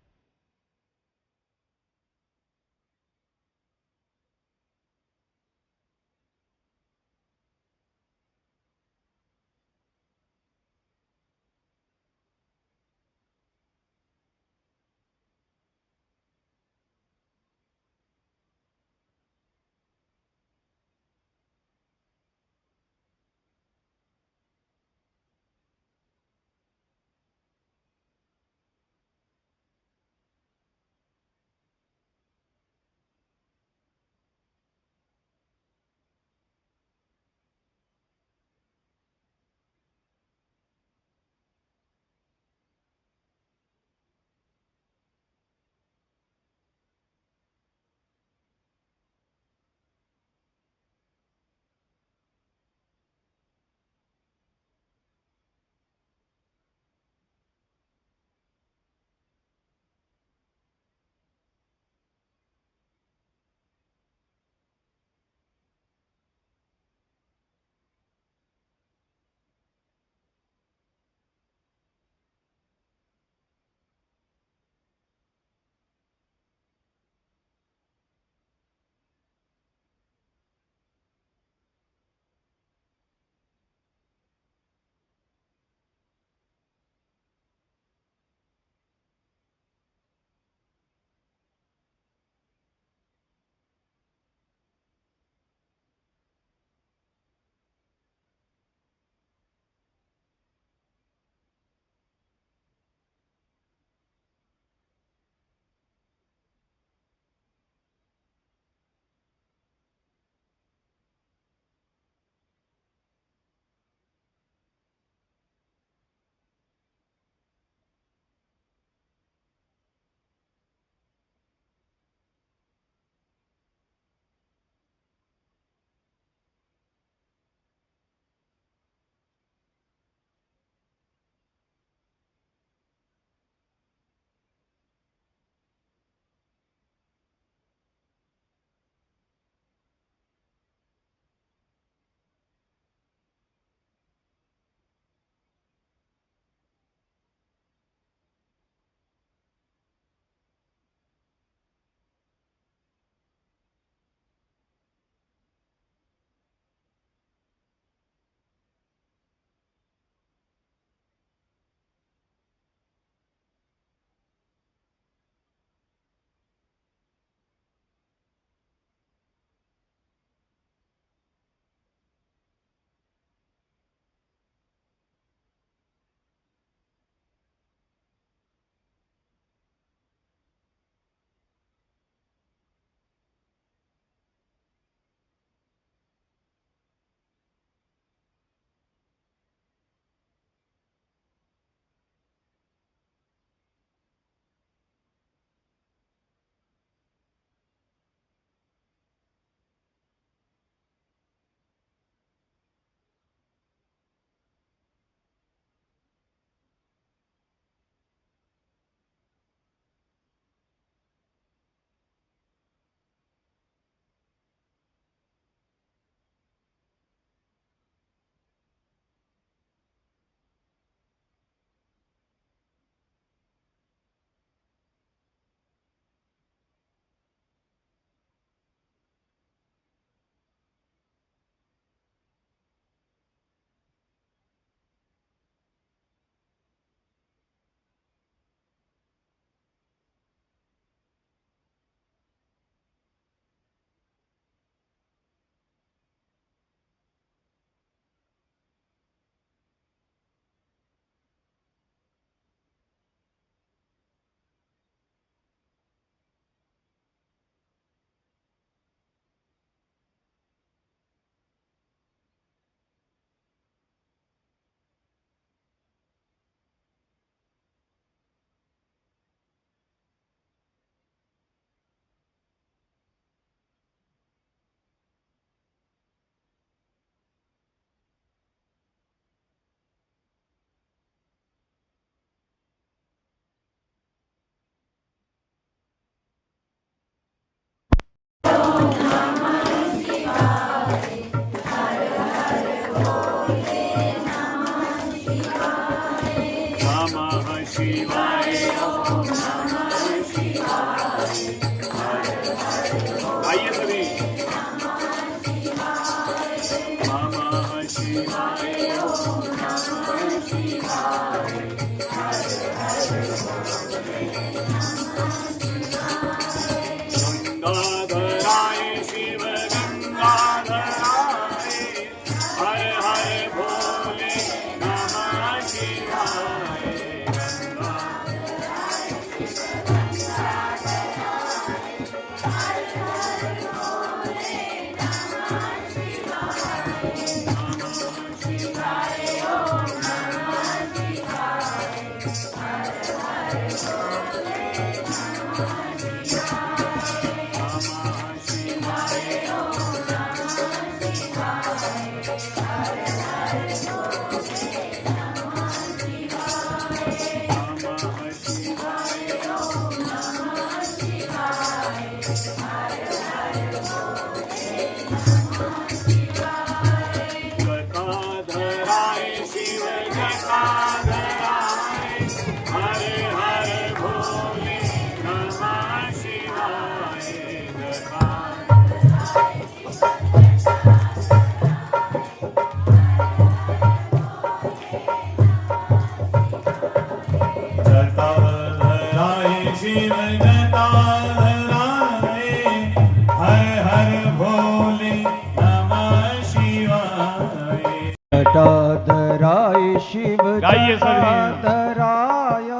गाइए सभी। धराय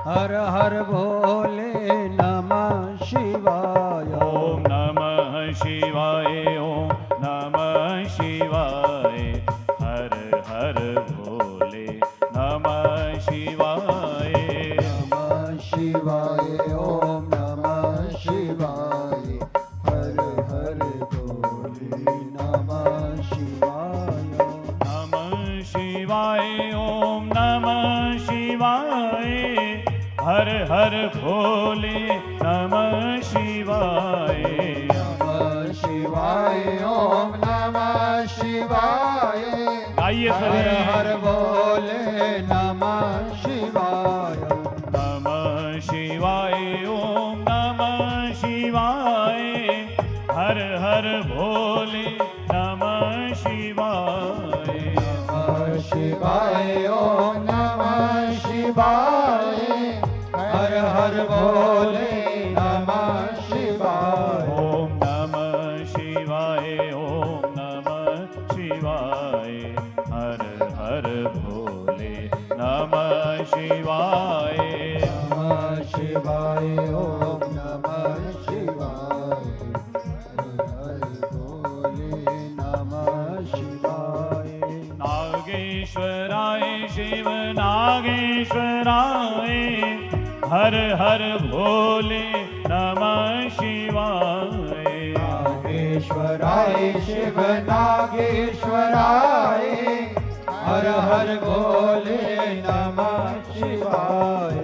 हर हर भोले नमः शिवाय। ओम नमः शिवाय, ओम नमः शिवाय, हर हर भोले नमः शिवाय। नमः शिवाय, ओम नमः शिवाय, हर हर भोले नमः शिवाय। नमः शिवाय, ओम नमः शिवाय, हर हर भोले नमः शिवाय। नमः शिवाय, ओम नमः शिवाय, गाइए हर सभी। हर भोले नमः शिवाय। नमः शिवाय, ओम नमः शिवाय, हर हर भोले नमः शिवाय। नमः शिवाय, ओम नमः शिवाय, हर हर भोले नमः शिवाय। ओम नमः शिवाय, ओम नमः शिवाय, हर हर भोले नमः शिवाय। नमः शिवाय, ओम नमः शिवाय, हर हर भोले नमः शिवाय। नागेश्वराय शिव नागेश्वराय, हर हर भोले नमः शिवाय। नागेश्वराय शिव नागेश्वराय, हर हर भोले नमः शिवाय।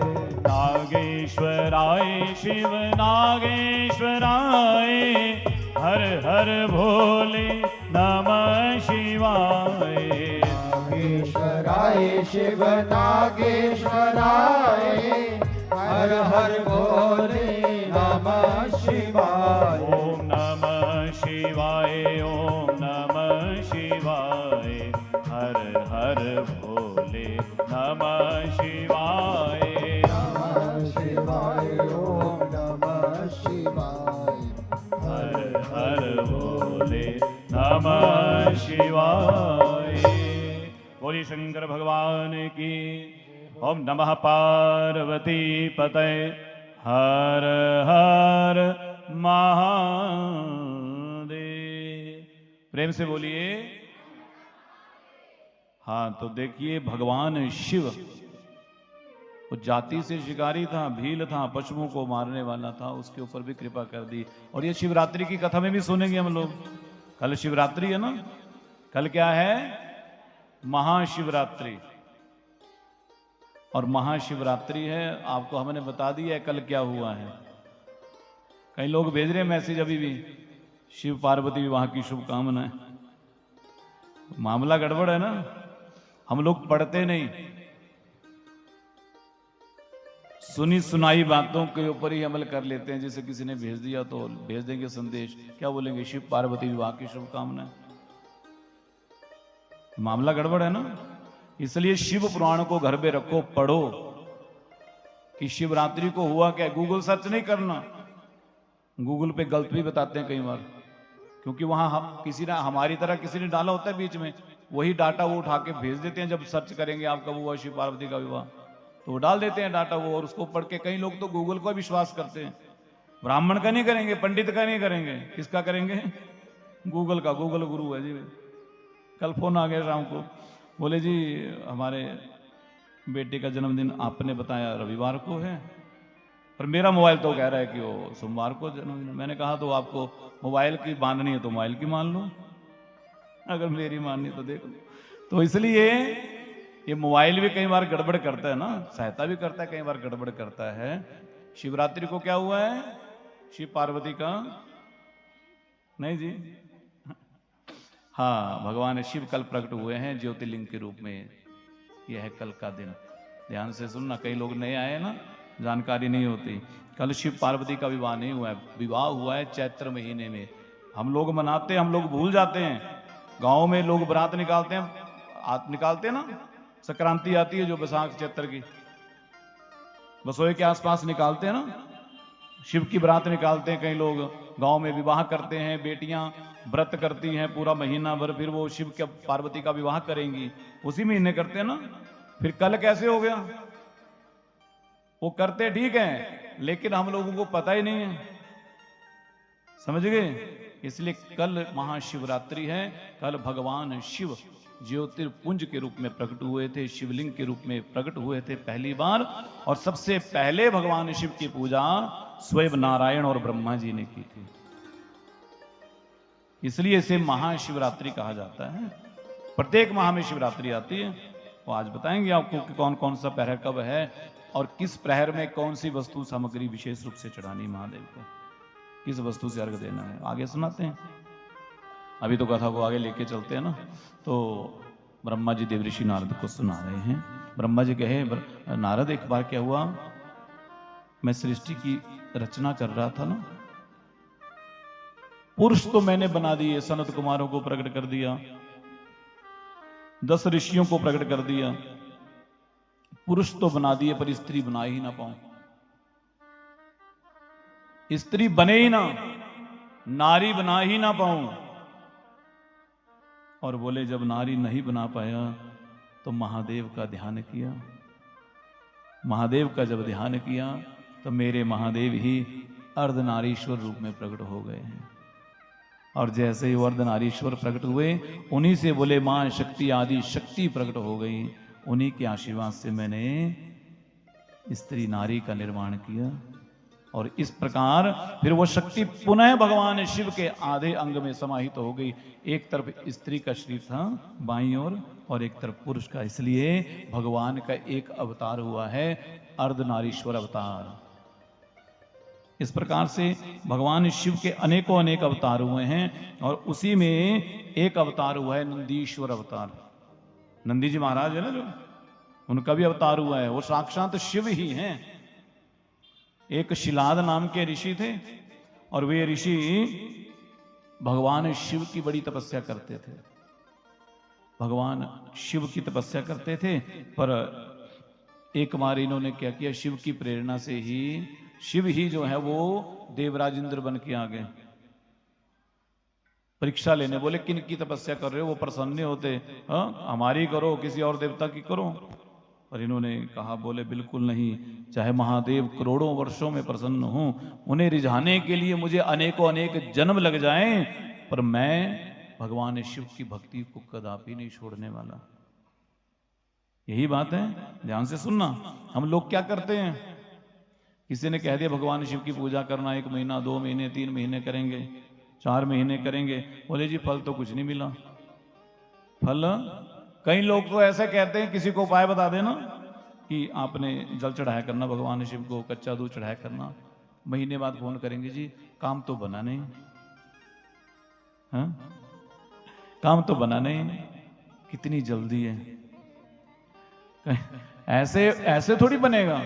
नागेश्वराय शिव नागेश्वराय, हर हर भोले नमः शिवाय। नागेश्वराय शिव नागेश्वराय, हर हर भोले नमः शिवाय। ओम नमः शिवाय, ओम नमः शिवाय, हर हर भोले नमः शिवाय। नमः शिवाय, ओम नमः शिवाय, हर हर भोले नमः शिवाय। बोलिए शंकर भगवान की। ओम नमः पार्वती पतये हर हर महादेव। प्रेम से बोलिए। हाँ तो देखिए भगवान शिव वो जाति से शिकारी था, भील था, पशुओं को मारने वाला था, उसके ऊपर भी कृपा कर दी। और ये शिवरात्रि की कथा में भी सुनेंगे हम लोग। कल शिवरात्रि है ना, कल क्या है, महाशिवरात्रि। और महाशिवरात्रि है, आपको हमने बता दिया है कल क्या हुआ है। कई लोग भेज रहे मैसेज अभी भी, शिव पार्वती विवाह की शुभकामनाएं। मामला गड़बड़ है ना, हम लोग पढ़ते नहीं, सुनी सुनाई बातों के ऊपर ही अमल कर लेते हैं। जैसे किसी ने भेज दिया तो भेज देंगे संदेश, क्या बोलेंगे, शिव पार्वती विवाह की शुभकामनाएं। मामला गड़बड़ है ना। इसलिए शिव पुराण को घर पे रखो, पढ़ो कि शिवरात्रि को हुआ क्या। गूगल सर्च नहीं करना, गूगल पे गलत भी बताते हैं कई बार, क्योंकि वहां किसी ने हमारी तरह किसी ने डाला होता है बीच में, वही डाटा वो उठा के भेज देते हैं। जब सर्च करेंगे आप कब हुआ शिव पार्वती का विवाह, तो वो डाल देते हैं डाटा वो, और उसको पढ़ के कई लोग तो गूगल को विश्वास करते हैं। ब्राह्मण का नहीं करेंगे, पंडित का नहीं करेंगे, किसका करेंगे, गूगल का। गूगल गुरु है जी। कल फोन आ गया शाम को, बोले जी हमारे बेटे का जन्मदिन आपने बताया रविवार को है, पर मेरा मोबाइल तो कह रहा है कि वो सोमवार को जन्मदिन है। मैंने कहा तो आपको मोबाइल की माननी है तो मोबाइल की मान लो, अगर मेरी माननी तो देख लो। तो इसलिए ये मोबाइल भी कई बार गड़बड़ करता है ना, सहायता भी करता है, कई बार गड़बड़ करता है। शिवरात्रि को क्या हुआ है, शिव पार्वती का नहीं जी, हाँ भगवान शिव कल प्रकट हुए हैं ज्योतिर्लिंग के रूप में। यह है कल का दिन, ध्यान से सुनना। कई लोग नए आए ना, जानकारी नहीं होती। कल शिव पार्वती का विवाह नहीं हुआ है, विवाह हुआ है चैत्र महीने में। हम लोग मनाते हैं, हम लोग भूल जाते हैं। गांव में लोग बारात निकालते हैं, निकालते हैं ना, संक्रांति आती है जो बैसाख चैत्र की, बसोए के आसपास निकालते हैं ना, शिव की बारात निकालते हैं। कई लोग गांव में विवाह करते हैं, बेटियां व्रत करती हैं पूरा महीना भर, फिर वो शिव के पार्वती का विवाह करेंगी, उसी महीने करते हैं ना। फिर कल कैसे हो गया? वो करते ठीक है, लेकिन हम लोगों को पता ही नहीं है। समझ गए? इसलिए कल महाशिवरात्रि है। कल भगवान शिव ज्योतिर्पुंज के रूप में प्रकट हुए थे, शिवलिंग के रूप में प्रकट हुए थे पहली बार। और सबसे पहले भगवान शिव की पूजा स्वयं नारायण और ब्रह्मा जी ने की थी। इसलिए इसे महाशिवरात्रि कहा जाता है। प्रत्येक माह में शिवरात्रि आती है। वो आज बताएंगे आपको कि कौन कौन सा प्रहर कब है और किस प्रहर में कौन सी वस्तु सामग्री विशेष रूप से चढ़ानी महादेव को, किस वस्तु से अर्घ देना है, आगे सुनाते हैं। अभी तो कथा को आगे लेके चलते हैं ना। तो ब्रह्मा जी देवऋषि नारद को सुना रहे हैं। ब्रह्मा जी कहे, नारद एक बार क्या हुआ, मैं सृष्टि की रचना कर रहा था ना, पुरुष तो मैंने बना दिए, सनत कुमारों को प्रकट कर दिया, 10 ऋषियों को प्रकट कर दिया, पुरुष तो बना दिए पर स्त्री बना ही ना पाऊं, स्त्री बने ही ना, नारी बना ही ना पाऊं। और बोले जब नारी नहीं बना पाया तो महादेव का ध्यान किया। महादेव का जब ध्यान किया तो मेरे महादेव ही अर्धनारीश्वर रूप में प्रकट हो गए हैं। और जैसे ही अर्धनारीश्वर प्रकट हुए, उन्हीं से बोले मां शक्ति आदि शक्ति प्रकट हो गई। उन्हीं के आशीर्वाद से मैंने स्त्री नारी का निर्माण किया। और इस प्रकार फिर वो शक्ति पुनः भगवान शिव के आधे अंग में समाहित हो गई। एक तरफ स्त्री का शरीर था बाईं ओर और एक तरफ पुरुष का। इसलिए भगवान का एक अवतार हुआ है, अर्धनारीश्वर अवतार। इस प्रकार से भगवान शिव के अनेकों अनेक अवतार हुए हैं। और उसी में एक अवतार हुआ है नंदीश्वर अवतार। नंदी जी महाराज है ना जो, उनका भी अवतार हुआ है। वो साक्षात शिव ही हैं। एक शिलाद नाम के ऋषि थे और वे ऋषि भगवान शिव की बड़ी तपस्या करते थे। भगवान शिव की तपस्या करते थे, पर एक बार इन्होंने क्या किया, शिव की प्रेरणा से ही शिव ही जो है वो देवराज इंद्र बन के आ गए। परीक्षा लेने, बोले किन की तपस्या कर रहे हो? वो प्रसन्न होते, हाँ हमारी करो, किसी और देवता की करो। और इन्होंने कहा, बोले बिल्कुल नहीं, चाहे महादेव करोड़ों वर्षों में प्रसन्न हों, उन्हें रिझाने के लिए मुझे अनेकों अनेक जन्म लग जाएं, पर मैं भगवान शिव की भक्ति को कदापि नहीं छोड़ने वाला। यही बात है, ध्यान से सुनना। हम लोग क्या करते हैं, किसी ने कह दिया भगवान शिव की पूजा करना 1 महीना 2 महीने 3 महीने करेंगे, 4 महीने करेंगे, बोले जी फल तो कुछ नहीं मिला। फल, कई लोग तो ऐसे कहते हैं, किसी को उपाय बता देना कि आपने जल चढ़ाया करना भगवान शिव को, कच्चा दूध चढ़ाया करना। महीने बाद फोन करेंगे, जी काम तो बना नहीं, हाँ काम तो बना नहीं, कितनी जल्दी है। ऐसे ऐसे थोड़ी बनेगा।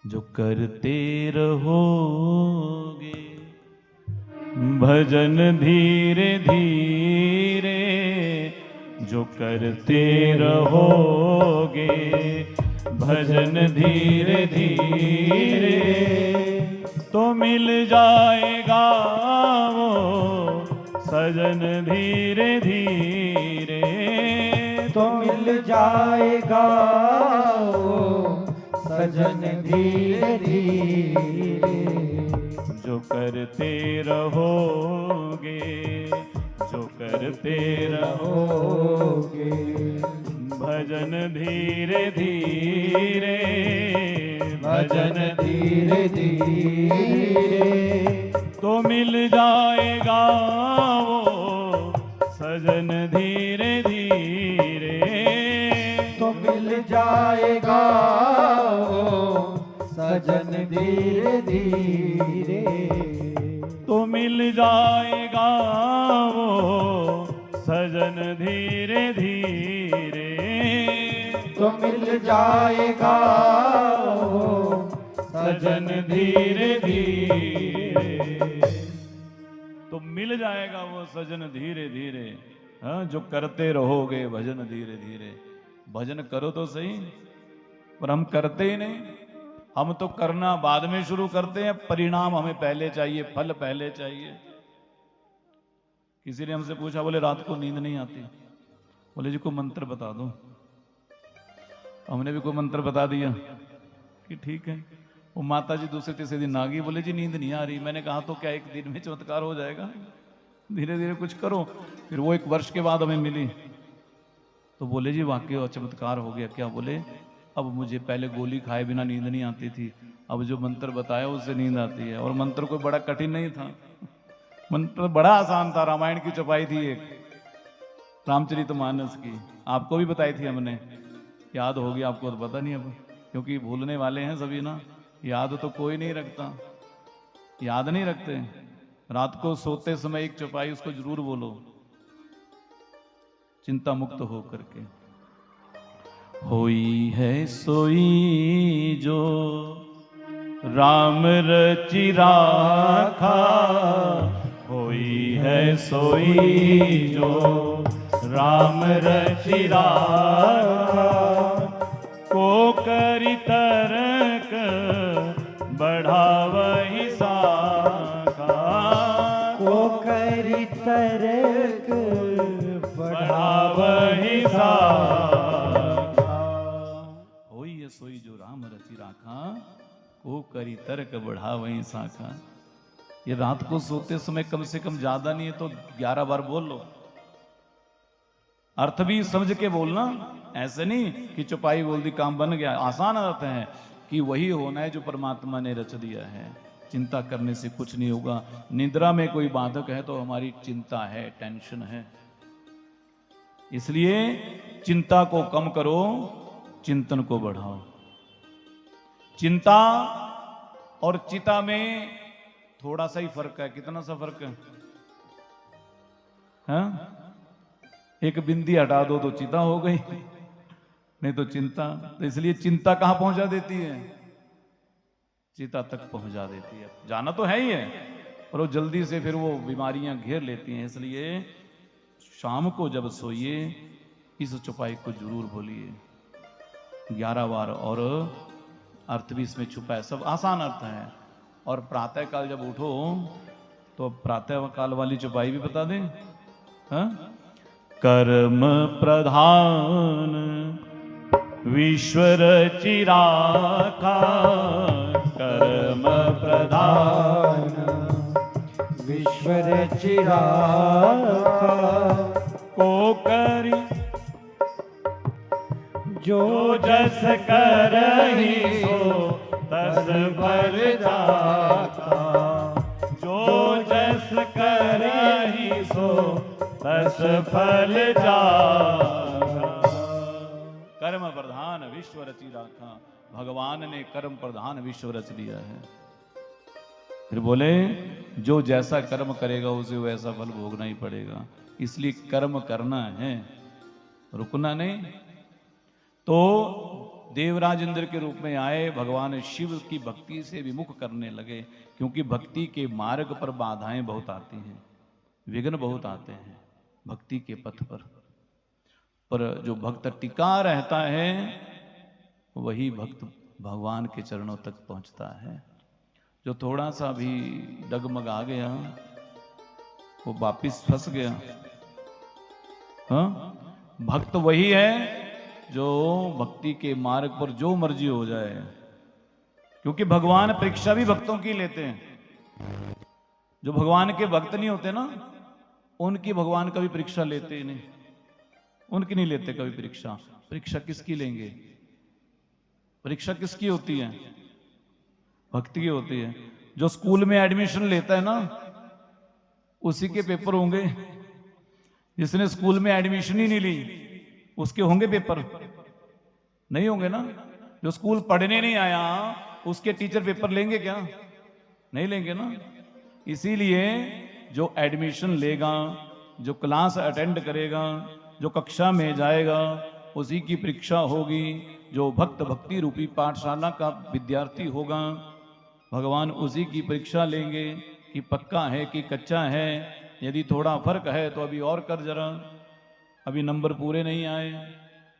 जो करते रहोगे भजन धीरे धीरे, जो करते रहोगे भजन धीरे धीरे, तो मिल जाएगा वो सजन धीरे धीरे, तो मिल जाएगा वो सजन धीरे धीरे। जो करते रहोगे, जो करते रहोगे भजन धीरे धीरे, भजन धीरे धीरे, तो मिल जाएगा वो सजन धीरे धीरे, तो मिल जाएगा वो सजन धीरे धीरे, तो मिल जाएगा वो सजन धीरे धीरे, तो मिल जाएगा वो सजन धीरे धीरे, तो मिल जाएगा वो सजन धीरे धीरे। हाँ, जो करते रहोगे भजन धीरे धीरे। भजन करो तो सही, पर हम करते ही नहीं। हम तो करना बाद में शुरू करते हैं, परिणाम हमें पहले चाहिए, फल पहले चाहिए। किसी ने हमसे पूछा, बोले रात को नींद नहीं आती, बोले जी कोई मंत्र बता दो। हमने भी कोई मंत्र बता दिया कि ठीक है। वो माता जी दूसरे तीसरे दिन आ गई, बोले जी नींद नहीं आ रही। मैंने कहा तो क्या एक दिन में चमत्कार हो जाएगा, धीरे धीरे कुछ करो। फिर वो 1 वर्ष के बाद हमें मिली तो बोले जी वाकई चमत्कार हो गया। क्या? बोले अब मुझे पहले गोली खाए बिना नींद नहीं आती थी, अब जो मंत्र बताया उससे नींद आती है। और मंत्र कोई बड़ा कठिन नहीं था, मंत्र बड़ा आसान था। रामायण की चौपाई थी एक, रामचरितमानस की, आपको भी बताई थी हमने, याद होगी आपको तो पता नहीं अब, क्योंकि भूलने वाले हैं सभी ना। याद तो कोई नहीं रखता, याद नहीं रखते। रात को सोते समय एक चौपाई उसको जरूर बोलो, चिंता मुक्त हो करके। होई है सोई जो राम रचि राखा, होई है सोई जो राम रचि राखा, को करि तरक बढ़ावहि साखा, को करि तरक बढ़ावहि साखा। होई है सोई जो राम रचि राखा, को करि तर्क बढ़ावहि साखा। ये रात को सोते समय कम से कम ज्यादा नहीं है तो 11 बार बोल लो। अर्थ भी समझ के बोलना, ऐसे नहीं कि चौपाई बोल दी काम बन गया। आसान अर्थ है कि वही होना है जो परमात्मा ने रच दिया है। चिंता करने से कुछ नहीं होगा। निद्रा में कोई बाधक है तो हमारी चिंता है, टेंशन है। इसलिए चिंता को कम करो, चिंतन को बढ़ाओ। चिंता और चिता में थोड़ा सा ही फर्क है। कितना सा फर्क है? हाँ? एक बिंदी हटा दो तो चिता हो गई, नहीं तो चिंता। तो इसलिए चिंता कहां पहुंचा देती है? चिता तक पहुंचा देती है। जाना तो है ही है, पर वो जल्दी से फिर वो बीमारियां घेर लेती हैं। इसलिए शाम को जब सोइए इस चौपाई को जरूर बोलिए 11 बार। और अर्थ भी इसमें छुपा है, सब आसान अर्थ है। और प्रातः काल जब उठो तो प्रातः काल वाली चौपाई भी बता दें। हाँ? कर्म प्रधान विश्व रचि राखा, कर्म प्रधान विश्व रचि राखा, को करि जो जस करहि सो तस फल जाता, जो जस करहि सो तस फल जाता। कर्म प्रधान विश्व रचि राखा, भगवान ने कर्म प्रधान विश्व रच दिया है। फिर बोले जो जैसा कर्म करेगा उसे वैसा फल भोगना ही पड़ेगा। इसलिए कर्म करना है, रुकना नहीं। तो देवराज इंद्र के रूप में आए, भगवान शिव की भक्ति से विमुख करने लगे, क्योंकि भक्ति के मार्ग पर बाधाएं बहुत आती हैं, विघ्न बहुत आते हैं भक्ति के पथ पर जो भक्त टिका रहता है वही भक्त भगवान के चरणों तक पहुंचता है। जो थोड़ा सा भी डगमगा गया वो वापिस फंस गया। हाँ? भक्त वही है जो भक्ति के मार्ग पर जो मर्जी हो जाए, क्योंकि भगवान परीक्षा भी भक्तों की लेते हैं। जो भगवान के भक्त नहीं होते ना, उनकी भगवान कभी परीक्षा लेते ही नहीं, उनकी नहीं लेते कभी परीक्षा। परीक्षा किसकी लेंगे? परीक्षा किसकी होती है? भक्ति की होती है। जो स्कूल में एडमिशन लेता है ना, उसी के पेपर होंगे। जिसने स्कूल में एडमिशन ही नहीं ली उसके होंगे पेपर? नहीं होंगे ना। जो स्कूल पढ़ने नहीं आया उसके टीचर पेपर लेंगे क्या? नहीं लेंगे ना। इसीलिए जो एडमिशन लेगा, जो क्लास अटेंड करेगा, जो कक्षा में जाएगा, उसी की परीक्षा होगी। जो भक्त भक्ति रूपी पाठशाला का विद्यार्थी होगा, भगवान उसी की परीक्षा लेंगे कि पक्का है कि कच्चा है। यदि थोड़ा फर्क है तो अभी और कर जरा, अभी नंबर पूरे नहीं आए,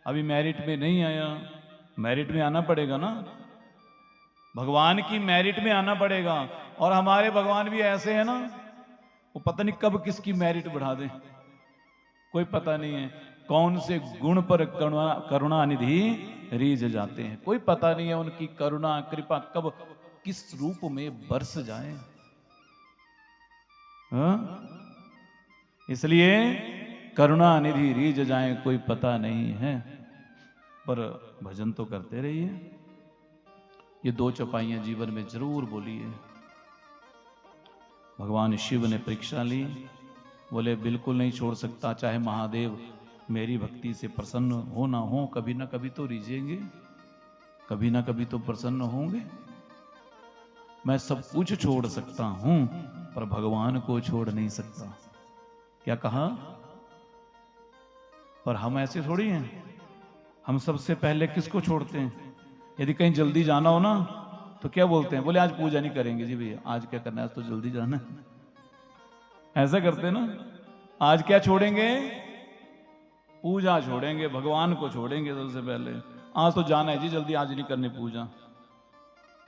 अभी मेरिट में नहीं आया। मेरिट में आना पड़ेगा ना, भगवान की मेरिट में आना पड़ेगा। और हमारे भगवान भी ऐसे हैं ना, वो पता नहीं कब किसकी मेरिट बढ़ा दे, कोई पता नहीं है। कौन से गुण पर करुणा निधि रीझ जाते हैं। कोई पता नहीं है उनकी करुणा कृपा कब किस रूप में बरस जाए। हाँ? इसलिए करुणा निधि रीझ जाए कोई पता नहीं है, पर भजन तो करते रहिए। ये 2 चौपाइयां जीवन में जरूर बोलिए। भगवान शिव ने परीक्षा ली, बोले बिल्कुल नहीं छोड़ सकता, चाहे महादेव मेरी भक्ति से प्रसन्न हो ना हो, कभी ना कभी तो रीझेंगे, कभी ना कभी तो प्रसन्न होंगे। मैं सब कुछ छोड़ सकता हूं पर भगवान को छोड़ नहीं सकता। क्या कहा? पर हम ऐसे थोड़ी हैं। हम सबसे पहले किसको छोड़ते हैं? यदि कहीं जल्दी जाना हो ना तो क्या बोलते हैं? बोले आज पूजा नहीं करेंगे जी भैया, आज क्या करना है, आज तो जल्दी जाना है। ऐसा करते हैं ना। आज क्या छोड़ेंगे? पूजा छोड़ेंगे, भगवान को छोड़ेंगे सबसे पहले। आज तो जाना है जी, जल्दी आज नहीं करनी पूजा,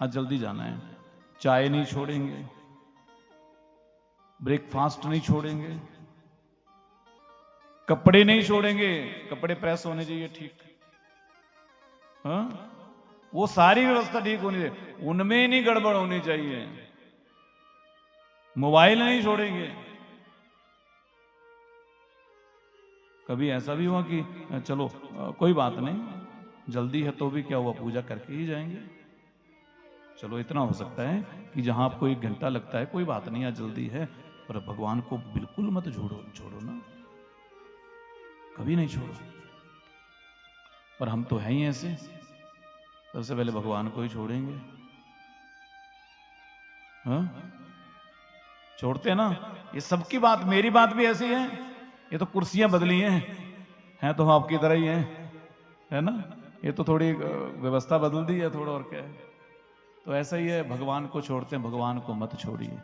आज जल्दी जाना है। चाय नहीं छोड़ेंगे, ब्रेकफास्ट नहीं छोड़ेंगे, कपड़े नहीं छोड़ेंगे, कपड़े प्रेस होने चाहिए ठीक। हाँ? वो सारी व्यवस्था ठीक होनी चाहिए, उनमें नहीं गड़बड़ होनी चाहिए। मोबाइल नहीं छोड़ेंगे। कभी ऐसा भी हुआ कि चलो कोई बात नहीं, जल्दी है तो भी क्या हुआ, पूजा करके ही जाएंगे। चलो इतना हो सकता है कि जहां आपको 1 घंटा लगता है कोई बात नहीं, आज जल्दी है, पर भगवान को बिल्कुल मत छोड़ो ना, कभी नहीं छोड़ो। पर हम तो हैं ही ऐसे, सबसे पहले भगवान को ही छोड़ेंगे। हाँ? छोड़ते हैं ना। ये सबकी बात, मेरी बात भी ऐसी है। ये तो कुर्सियां बदली हैं तो आपकी तरह ही है ना। ये तो थोड़ी व्यवस्था बदल दी है, थोड़ा और क्या है। तो ऐसा ही है, भगवान को छोड़ते हैं, भगवान को मत छोड़िए।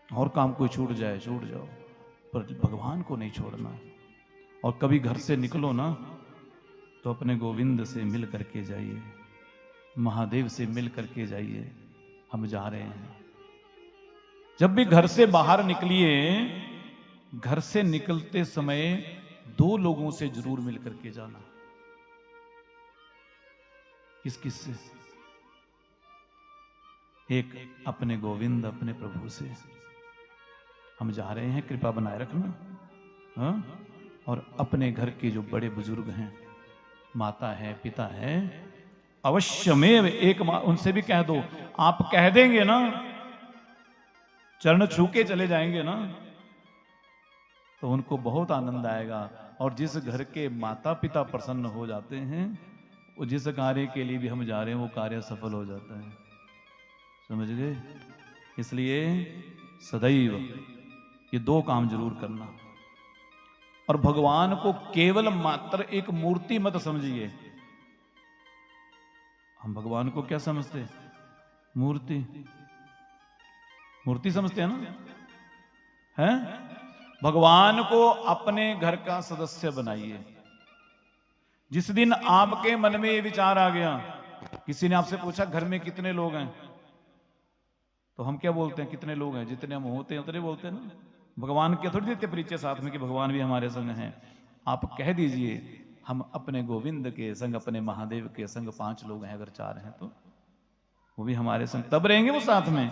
और काम कोई छूट जाए छूट जाओ, पर भगवान को नहीं छोड़ना। और कभी घर से निकलो ना तो अपने गोविंद से मिल करके जाइए, महादेव से मिल करके जाइए। हम जा रहे हैं। जब भी घर से बाहर निकलिए, घर से निकलते समय 2 लोगों से जरूर मिल करके जाना। किस किस से? एक अपने गोविंद, अपने प्रभु से। हम जा रहे हैं, कृपा बनाए रखना। हाँ? और अपने घर के जो बड़े बुजुर्ग हैं, माता है, पिता है, अवश्यमेव एक उनसे भी कह दो। आप कह देंगे ना, चरण छू के चले जाएंगे ना, तो उनको बहुत आनंद आएगा। और जिस घर के माता पिता प्रसन्न हो जाते हैं, वो जिस कार्य के लिए भी हम जा रहे हैं वो कार्य सफल हो जाता है। समझ गए? इसलिए सदैव ये 2 काम जरूर करना। और भगवान को केवल मात्र एक मूर्ति मत समझिए। हम भगवान को क्या समझते हैं? मूर्ति। मूर्ति समझते हैं ना? हैं? भगवान को अपने घर का सदस्य बनाइए। जिस दिन आपके मन में ये विचार आ गया, किसी ने आपसे पूछा घर में कितने लोग हैं, तो हम क्या बोलते हैं? कितने लोग हैं, जितने हम होते हैं उतने बोलते हैं ना। भगवान के थोड़ी देते परिचय साथ में कि भगवान भी हमारे संग हैं। आप कह दीजिए हम अपने गोविंद के संग, अपने महादेव के संग 5 लोग हैं, अगर 4 हैं तो वो भी हमारे संग तब रहेंगे वो साथ में।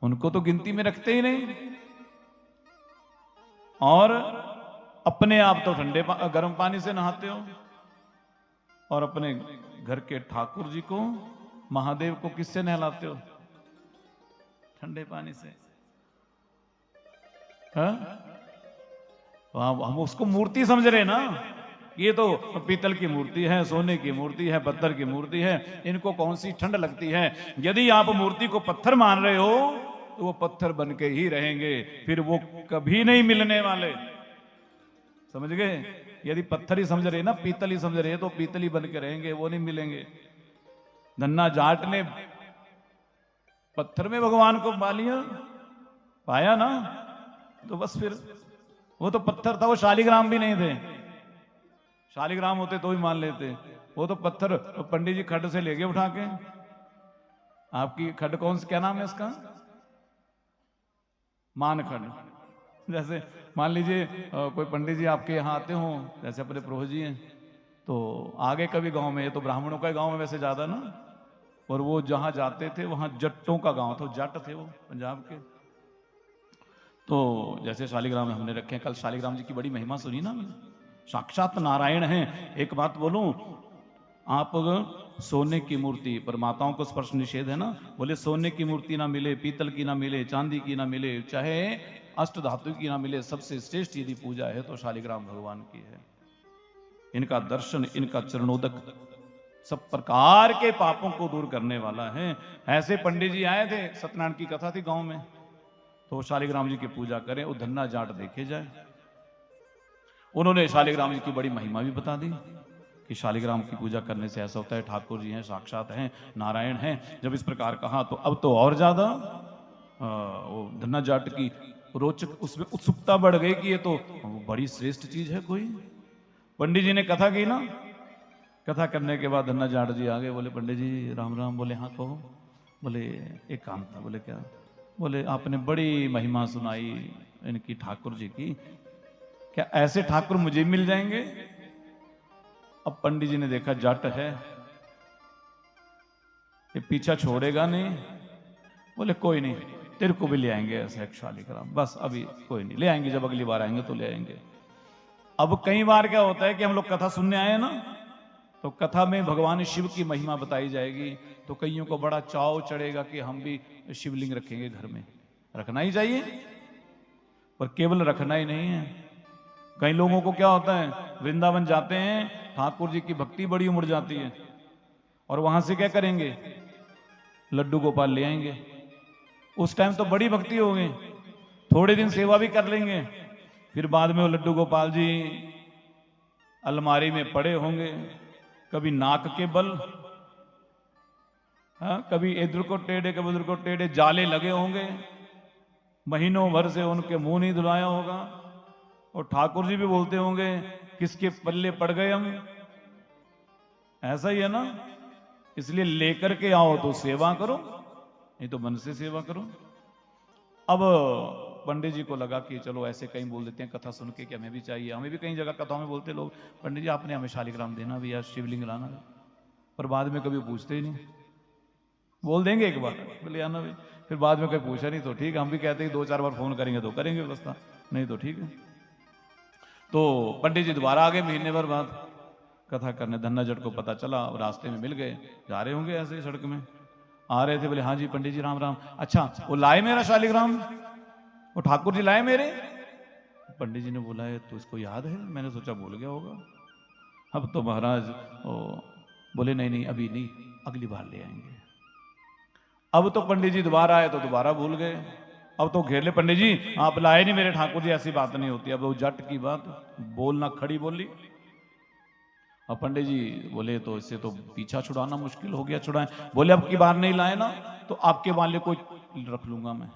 उनको तो गिनती में रखते ही नहीं। और अपने आप तो ठंडे गर्म पानी से नहाते हो, और अपने घर के ठाकुर जी को, महादेव को किससे नहलाते हो? ठंडे पानी से। हाँ? तो हम उसको मूर्ति समझ रहे ना। ये तो पीतल की मूर्ति है, सोने की मूर्ति है, पत्थर की मूर्ति है, इनको कौन सी ठंड लगती है। यदि आप मूर्ति को पत्थर मान रहे हो तो वो पत्थर बन के ही रहेंगे, फिर वो कभी नहीं मिलने वाले। समझ गए? यदि पत्थर ही समझ रहे ना, पीतल ही समझ रहे तो पीतल ही बन के रहेंगे, वो नहीं मिलेंगे। धन्ना जाट ने पत्थर में भगवान को पा लिया, पाया ना, तो बस फिर वो तो पत्थर था, वो शालिग्राम भी नहीं थे। शालिग्राम होते तो भी मान लेते, वो तो पत्थर पंडित जी खड्ड से ले गए उठा के। आपकी खड्ड कौन सा, क्या नाम है इसका? मान खड्ड। जैसे मान लीजिए कोई पंडित जी आपके यहाँ आते हो, जैसे अपने पुरोहित जी हैं, तो आगे कभी गांव में, ये तो ब्राह्मणों का गांव में वैसे ज्यादा ना, और वो जहां जाते थे वहां जट्टों का गांव था, जट थे वो पंजाब के। तो जैसे शालिग्राम में हमने रखे हैं, कल शालिग्राम जी की बड़ी महिमा सुनी ना हमने, साक्षात नारायण हैं। एक बात बोलूं, आप सोने की मूर्ति पर, माताओं को स्पर्श निषेध है ना, बोले सोने की मूर्ति ना मिले, पीतल की ना मिले, चांदी की ना मिले, चाहे अष्ट धातु की ना मिले, सबसे श्रेष्ठ यदि पूजा है तो शालिग्राम भगवान की है। इनका दर्शन, इनका चरणोदक सब प्रकार के पापों को दूर करने वाला है। ऐसे पंडित जी आए थे, सत्यनारायण की कथा थी गांव में, तो शालिग्राम जी की पूजा करें, वो धन्ना जाट देखे जाए। उन्होंने शालिग्राम जी की बड़ी महिमा भी बता दी कि शालिग्राम की पूजा करने से ऐसा होता है, ठाकुर जी हैं, साक्षात हैं, नारायण हैं। जब इस प्रकार कहा तो अब तो और ज्यादा वो धन्ना जाट की रोचक उसमें उत्सुकता बढ़ गई कि ये तो बड़ी श्रेष्ठ चीज है कोई। पंडित जी ने कथा की ना, कथा करने के बाद धन्ना जाट जी आ गए, बोले पंडित जी राम राम। बोले हाँ कहो। बोले एक काम था। बोले क्या? बोले आपने बड़ी महिमा सुनाई इनकी ठाकुर जी की, क्या ऐसे ठाकुर मुझे मिल जाएंगे? अब पंडित जी ने देखा जट है, ये पीछा छोड़ेगा नहीं। बोले कोई नहीं, तेरे को भी ले आएंगे ऐसे एक शालिग्राम, बस अभी कोई नहीं, ले आएंगे, जब अगली बार आएंगे तो ले आएंगे। अब कई बार क्या होता है कि हम लोग कथा सुनने आए ना, तो कथा में भगवान शिव की महिमा बताई जाएगी, तो कईयों को बड़ा चाव चढ़ेगा कि हम भी शिवलिंग रखेंगे घर में। रखना ही चाहिए, पर केवल रखना ही नहीं है। कई लोगों को क्या होता है, वृंदावन जाते हैं, ठाकुर जी की भक्ति बड़ी उमड़ जाती है, और वहां से क्या करेंगे, लड्डू गोपाल ले आएंगे। उस टाइम तो बड़ी भक्ति हो गई, थोड़े दिन सेवा भी कर लेंगे, फिर बाद में वो लड्डू गोपाल जी अलमारी में पड़े होंगे, कभी नाक के बल, हाँ, कभी इधर को टेढ़े कभी उधर को टेढ़े, जाले लगे होंगे, महीनों भर से उनके मुंह नहीं धुलाया होगा, और ठाकुर जी भी बोलते होंगे किसके पल्ले पड़ गए हम। ऐसा ही है ना, इसलिए लेकर के आओ तो सेवा करो, नहीं तो मन से सेवा करो। अब पंडित जी को लगा कि चलो ऐसे कहीं बोल देते हैं कथा सुन के कि हमें भी चाहिए, हमें भी कई जगह कथाओं में बोलते लोग, पंडित जी आपने हमें शालिग्राम देना भी या शिवलिंग लाना, पर बाद में कभी पूछते ही नहीं। बोल देंगे एक बार, बोले आना भी, फिर बाद में कभी पूछा नहीं तो ठीक है, हम भी कहते हैं 2-4 बार फोन करेंगे तो करेंगे व्यवस्था, नहीं तो ठीक है। तो पंडित जी दोबारा आ गए महीने भर बाद कथा करने। धन्ना जट को पता चला, रास्ते में मिल गए, जा रहे होंगे ऐसे ही सड़क में, आ रहे थे। बोले हाँ जी पंडित जी राम राम। अच्छा वो लाए मेरा शालिग्राम, वो ठाकुर जी लाए मेरे? पंडित जी ने बोला है तो इसको याद है? मैंने सोचा भूल गया होगा। अब तो महाराज बोले नहीं नहीं अभी नहीं, अगली बार ले आएंगे। अब तो पंडित जी दोबारा आए तो दोबारा भूल गए। अब तो घेर ले, पंडित जी आप लाए नहीं मेरे ठाकुर जी, ऐसी बात नहीं होती। अब वो जट की बात बोलना खड़ी बोली। अब पंडित जी बोले तो इससे तो पीछा छुड़ाना मुश्किल हो गया, छुड़ाएं। बोले अब की बार नहीं लाए ना तो आपके वाले को रख लूंगा मैं।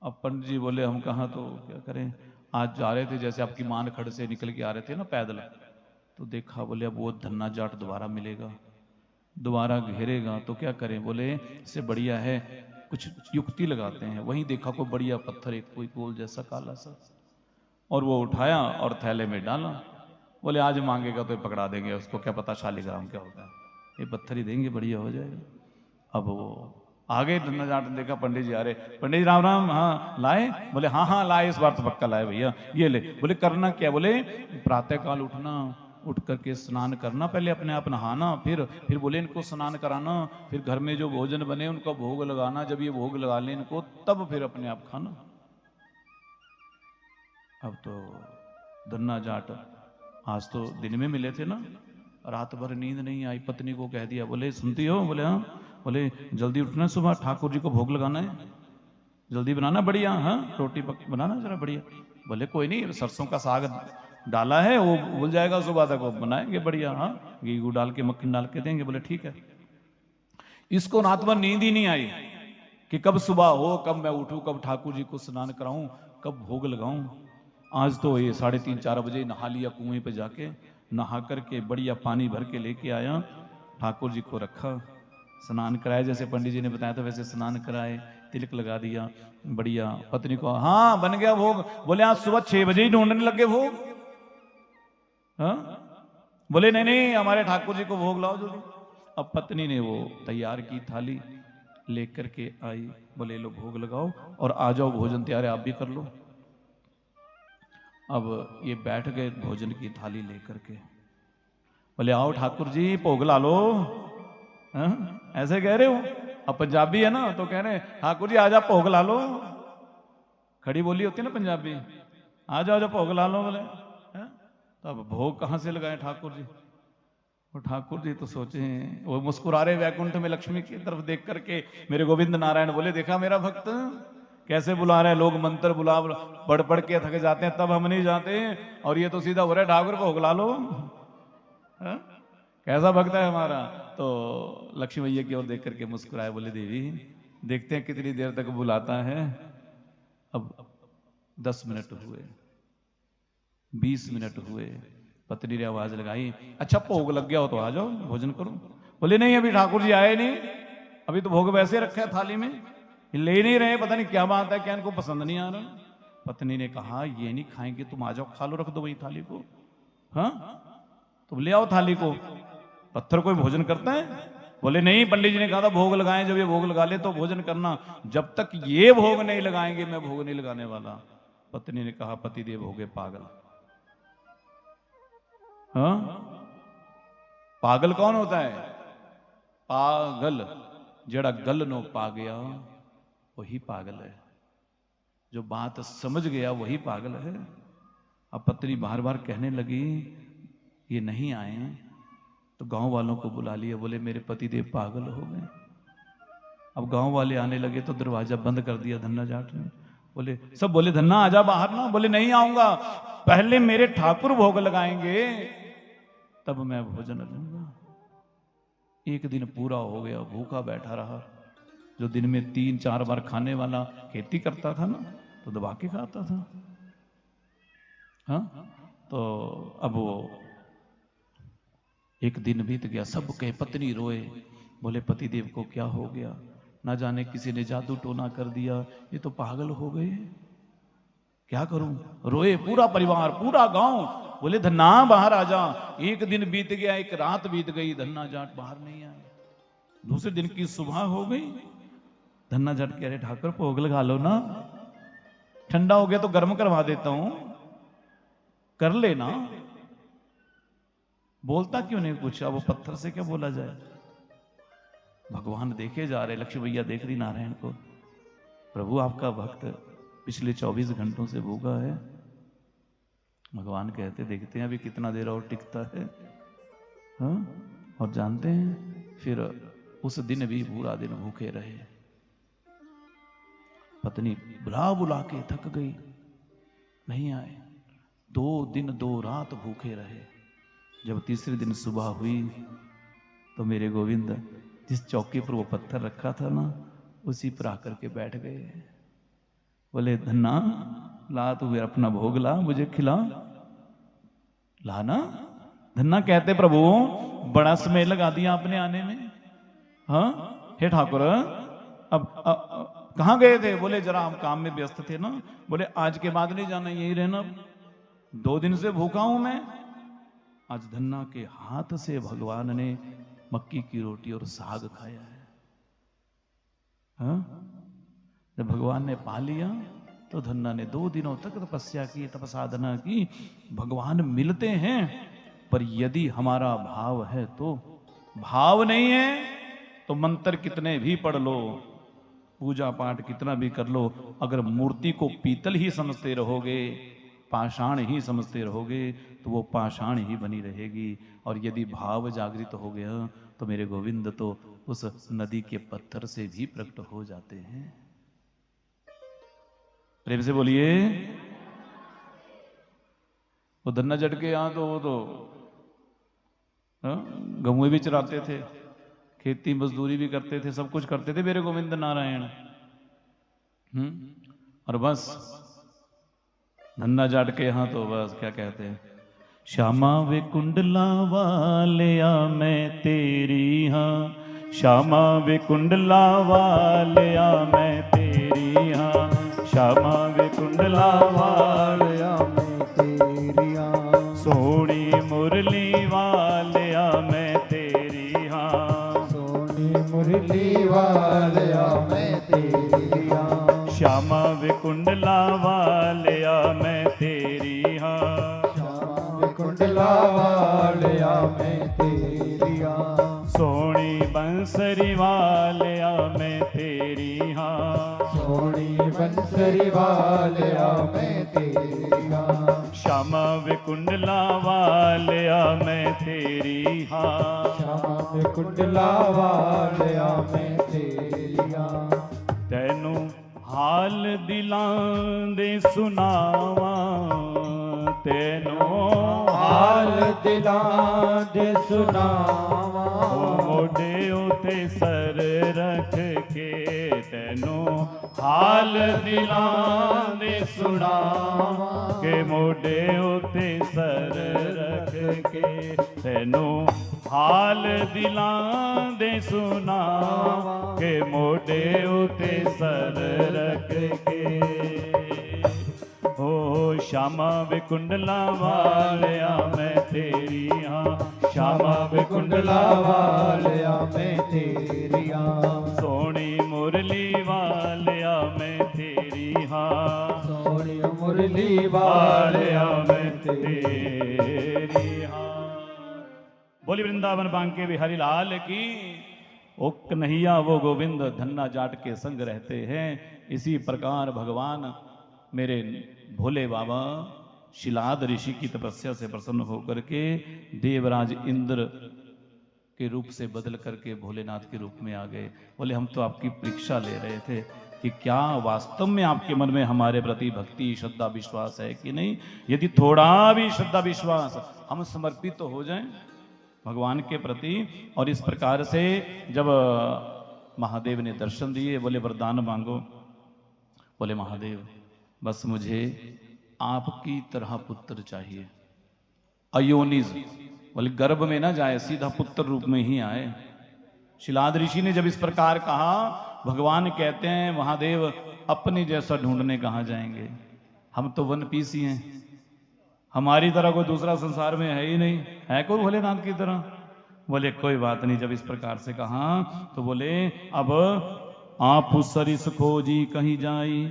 अब पंडित जी बोले हम कहाँ, तो क्या करें, आज जा रहे थे जैसे आपकी मान खड़ से निकल के आ रहे थे ना पैदल, तो देखा, बोले अब वो धन्ना जाट दोबारा मिलेगा, दोबारा घेरेगा, तो क्या करें। बोले इससे बढ़िया है कुछ युक्ति लगाते हैं। वहीं देखा कोई बढ़िया पत्थर, एक कोई गोल जैसा काला सा, और वो उठाया और थैले में डाला। बोले आज मांगेगा तो पकड़ा देंगे उसको, क्या पता शालिग्राम क्या होता है, ये पत्थर ही देंगे, बढ़िया हो जाएगा। अब वो आगे धन्ना जाट ने देखा पंडित जी आ रहे, पंडित जी राम राम, हाँ लाए? बोले हाँ हाँ लाए, इस बार तो पक्का लाए भैया, ये ले। बोले करना क्या? बोले प्रातः काल उठना, उठ करके स्नान करना, पहले अपने आप नहाना, फिर बोले इनको स्नान कराना, फिर घर में जो भोजन बने उनको भोग लगाना, जब ये भोग लगा ले इनको तब फिर अपने आप खाना। अब तो धन्ना जाट आज तो दिन में मिले थे ना, रात भर नींद नहीं आई, पत्नी को कह दिया, बोले सुनती हो? बोले हाँ। बोले जल्दी उठना, सुबह ठाकुर जी को भोग लगाना है, जल्दी बनाना बढ़िया, हाँ रोटी बनाना जरा बढ़िया। बोले कोई नहीं, सरसों का साग डाला है वो भूल जाएगा, सुबह तक वो बनाएंगे बढ़िया, हाँ घी गू डाल के मक्खन डाल के देंगे। बोले ठीक है। इसको रात भर नींद ही नहीं आई कि कब सुबह हो, कब मैं उठूं, कब ठाकुर जी को स्नान कराऊं, कब भोग लगाऊं। आज तो ये 3:30-4 बजे नहा लिया, कुएं पे जाके नहा करके बढ़िया पानी भर के लेके आया, ठाकुर जी को रखा, स्नान कराया, जैसे पंडित जी ने बताया था वैसे स्नान कराए, तिलक लगा दिया, बढ़िया। पत्नी को हाँ बन गया भोग। बोले आज सुबह 6 बजे ही ढूंढने लगे भोग। हाँ बोले नहीं नहीं हमारे ठाकुर जी को भोग लाओ जल्दी। अब पत्नी ने वो तैयार की थाली लेकर के आई, बोले लो भोग लगाओ और आ जाओ, भोजन तैयार है आप भी कर लो। अब ये बैठ गए भोजन की थाली लेकर के, बोले आओ ठाकुर जी भोग ला लो। हाँ? ऐसे कह रहे हो? अब पंजाबी है ना तो कह रहे ठाकुर जी आजा भोग ला लो। खड़ी बोली होती है ना पंजाबी, आ जाओ भोग ला लो बोले। हाँ? तो अब भोग कहाँ से लगाए ठाकुर जी? वो ठाकुर जी तो सोचे, वो मुस्कुरा रहे वैकुंठ में लक्ष्मी की तरफ देख करके। मेरे गोविंद नारायण बोले देखा मेरा भक्त कैसे बुला रहे हैं, लोग मंत्र बुला पढ़ पढ़ के थक जाते हैं तब हम नहीं जाते, और ये तो सीधा हो रहा है ठाकुर भोग ला लो। हाँ? कैसा भक्त है हमारा। तो लक्ष्मी मैया की ओर देख करके मुस्कुराए, बोले देवी देखते हैं कितनी देर तक बुलाता है। अब 10 मिनट हुए, 20 मिनट हुए, पत्नी ने आवाज लगाई अच्छा भोग लग गया हो तो आ जाओ भोजन करो। बोले नहीं अभी ठाकुर जी आए नहीं, अभी तो भोग वैसे रखा है थाली में, ले नहीं रहे, पता नहीं क्या बात है, क्या इनको पसंद नहीं आ रहा। पत्नी ने कहा ये नहीं खाएंगे, तुम आ जाओ खा लो, रख दो वही थाली को। हाँ तुम ले आओ थाली को, पत्थर कोई भोजन करता है? बोले नहीं पंडित जी ने कहा था भोग लगाएं, जब ये भोग लगा ले तो भोजन करना, जब तक ये भोग नहीं लगाएंगे मैं भोग नहीं लगाने वाला। पत्नी ने कहा पति देव हो गए पागल। हाँ पागल कौन होता है? पागल जड़ा गल नो पा गया वही पागल है, जो बात समझ गया वही पागल है। अब पत्नी बार बार कहने लगी ये नहीं आए, तो गांव वालों को बुला लिया, बोले मेरे पति देव पागल हो गए। अब गांव वाले आने लगे तो दरवाजा बंद कर दिया धन्ना जाट ने। बोले सब बोले धन्ना आजा बाहर ना। बोले नहीं आऊंगा, पहले मेरे ठाकुर भोग लगाएंगे तब मैं भोजन लूंगा। एक दिन पूरा हो गया, भूखा बैठा रहा। जो दिन में 3-4 बार खाने वाला खेती करता था ना तो दबा के खाता था। हाँ तो अब वो एक दिन बीत गया, सब कहे पत्नी रोए, बोले पति देव को क्या हो गया, ना जाने किसी ने जादू टोना कर दिया, ये तो पागल हो गए, क्या करूं। रोए पूरा परिवार पूरा गांव। बोले धन्ना बाहर आ जा। एक दिन बीत गया, एक रात बीत गई, धन्ना जाट बाहर नहीं आए। दूसरे दिन की सुबह हो गई, धन्ना जाट कह रहे ठाकुर भोग लगा लो ना, ठंडा हो गया तो गर्म करवा देता हूं, कर लेना। बोलता क्यों नहीं कुछ, अब वो पत्थर से क्या बोला जाए। भगवान देखे जा रहे, लक्ष्मी भैया देख रही नारायण को, प्रभु आपका भक्त पिछले 24 घंटों से भूखा है। भगवान कहते देखते हैं अभी कितना देर और टिकता है। हाँ? और जानते हैं फिर उस दिन भी पूरा दिन भूखे रहे। पत्नी बुला बुला के थक गई, नहीं आए। 2 दिन 2 रात भूखे रहे। जब तीसरे दिन सुबह हुई तो मेरे गोविंद जिस चौकी पर वो पत्थर रखा था ना उसी पर आकर के बैठ गए। बोले धन्ना ला तू अपना भोग ला, मुझे खिला, लाना। धन्ना कहते प्रभु बड़ा समय लगा दिया आपने आने में। हाँ हे ठाकुर अब कहाँ गए थे? बोले जरा हम काम में व्यस्त थे ना। बोले आज के बाद नहीं जाना, यही रहना, 2 दिन से भूखा हूं मैं। आज धन्ना के हाथ से भगवान ने मक्की की रोटी और साग खाया है। हाँ? जब भगवान ने पा लिया तो धन्ना ने 2 दिनों तक तपस्या की, तपसाधना की। भगवान मिलते हैं पर यदि हमारा भाव है तो, भाव नहीं है तो मंत्र कितने भी पढ़ लो, पूजा पाठ कितना भी कर लो, अगर मूर्ति को पीतल ही समझते रहोगे, पाषाण ही समझते रहोगे तो वो पाषाण ही बनी रहेगी। और यदि भाव जागृत हो गया तो मेरे गोविंद तो उस नदी के पत्थर से भी प्रकट हो जाते हैं। प्रेम से बोलिए। वो धन्ना जट के यहां तो वो तो गमुए भी चराते थे, खेती मजदूरी भी करते थे, सब कुछ करते थे मेरे गोविंद नारायण। और बस धन्ना जाट के यहां तो बस क्या कहते हैं, श्यामा वे कुंडला वालिया मैं तेरी हाँ, श्यामा वे कुंडला वालिया मैं तेरी तेरिया श्यामा वे कुंडला वालिया मैं तेरिया सोनी मुरली वालिया मैं तेरी हाँ सोनी मुरली वालिया मैं तेरिया श्यामा वे कुंडला वालिया मैं तेरी हाँ श्याम कुंडला वालिया मैं तेरिया सोनी बंसरी वालिया मैं तेरी हाँ सोनी बंसरी वालिया मैं तेरिया श्यामा वे कुंडला वालिया मैं तेरी हाँ श्याम कुंडला वालिया मैं तेरिया तैनू हाल दिलां दे सुनावा तैनू हाल दिलां दे सुनावा मोढे उते सर रख के तैनू हाल दिलां दे सुनावा के मोढे उते सर रख के तैनू हाल दिलां दे सुनावा के मोढे उते सर रख के ओ श्यामा वे कुंडला वालिया मैं तेरी हाँ श्यामा वे कुंडला वालिया मैं तेरिया सोनी मुरली वालिया मैं तेरी हाँ सोनी मुरली वालिया मैं तेरी हाँ। बोली वृंदावन बांके बिहारी लाल की। ओ कन्हैया वो गोविंद धन्ना जाट के संग रहते हैं। इसी प्रकार भगवान मेरे भोले बाबा शिलाद ऋषि की तपस्या से प्रसन्न होकर के देवराज इंद्र के रूप से बदल करके भोलेनाथ के रूप में आ गए। बोले हम तो आपकी परीक्षा ले रहे थे कि क्या वास्तव में आपके मन में हमारे प्रति भक्ति श्रद्धा विश्वास है कि नहीं। यदि थोड़ा भी श्रद्धा विश्वास हम समर्पित तो हो जाएं भगवान के प्रति। और इस प्रकार से जब महादेव ने दर्शन दिए बोले वरदान मांगो। बोले महादेव बस मुझे आपकी तरह पुत्र चाहिए अयोनिज। बोले गर्भ में ना जाए सीधा पुत्र रूप में ही आए। शिलाद ऋषि ने जब इस प्रकार कहा भगवान कहते हैं महादेव अपने जैसा ढूंढने कहाँ जाएंगे। हम तो वन पीस ही हैं। हमारी तरह कोई दूसरा संसार में है ही नहीं। है कोई भोलेनाथ की तरह। बोले कोई बात नहीं। जब इस प्रकार से कहा तो बोले अब आप सरिस खोजी कहीं जाई।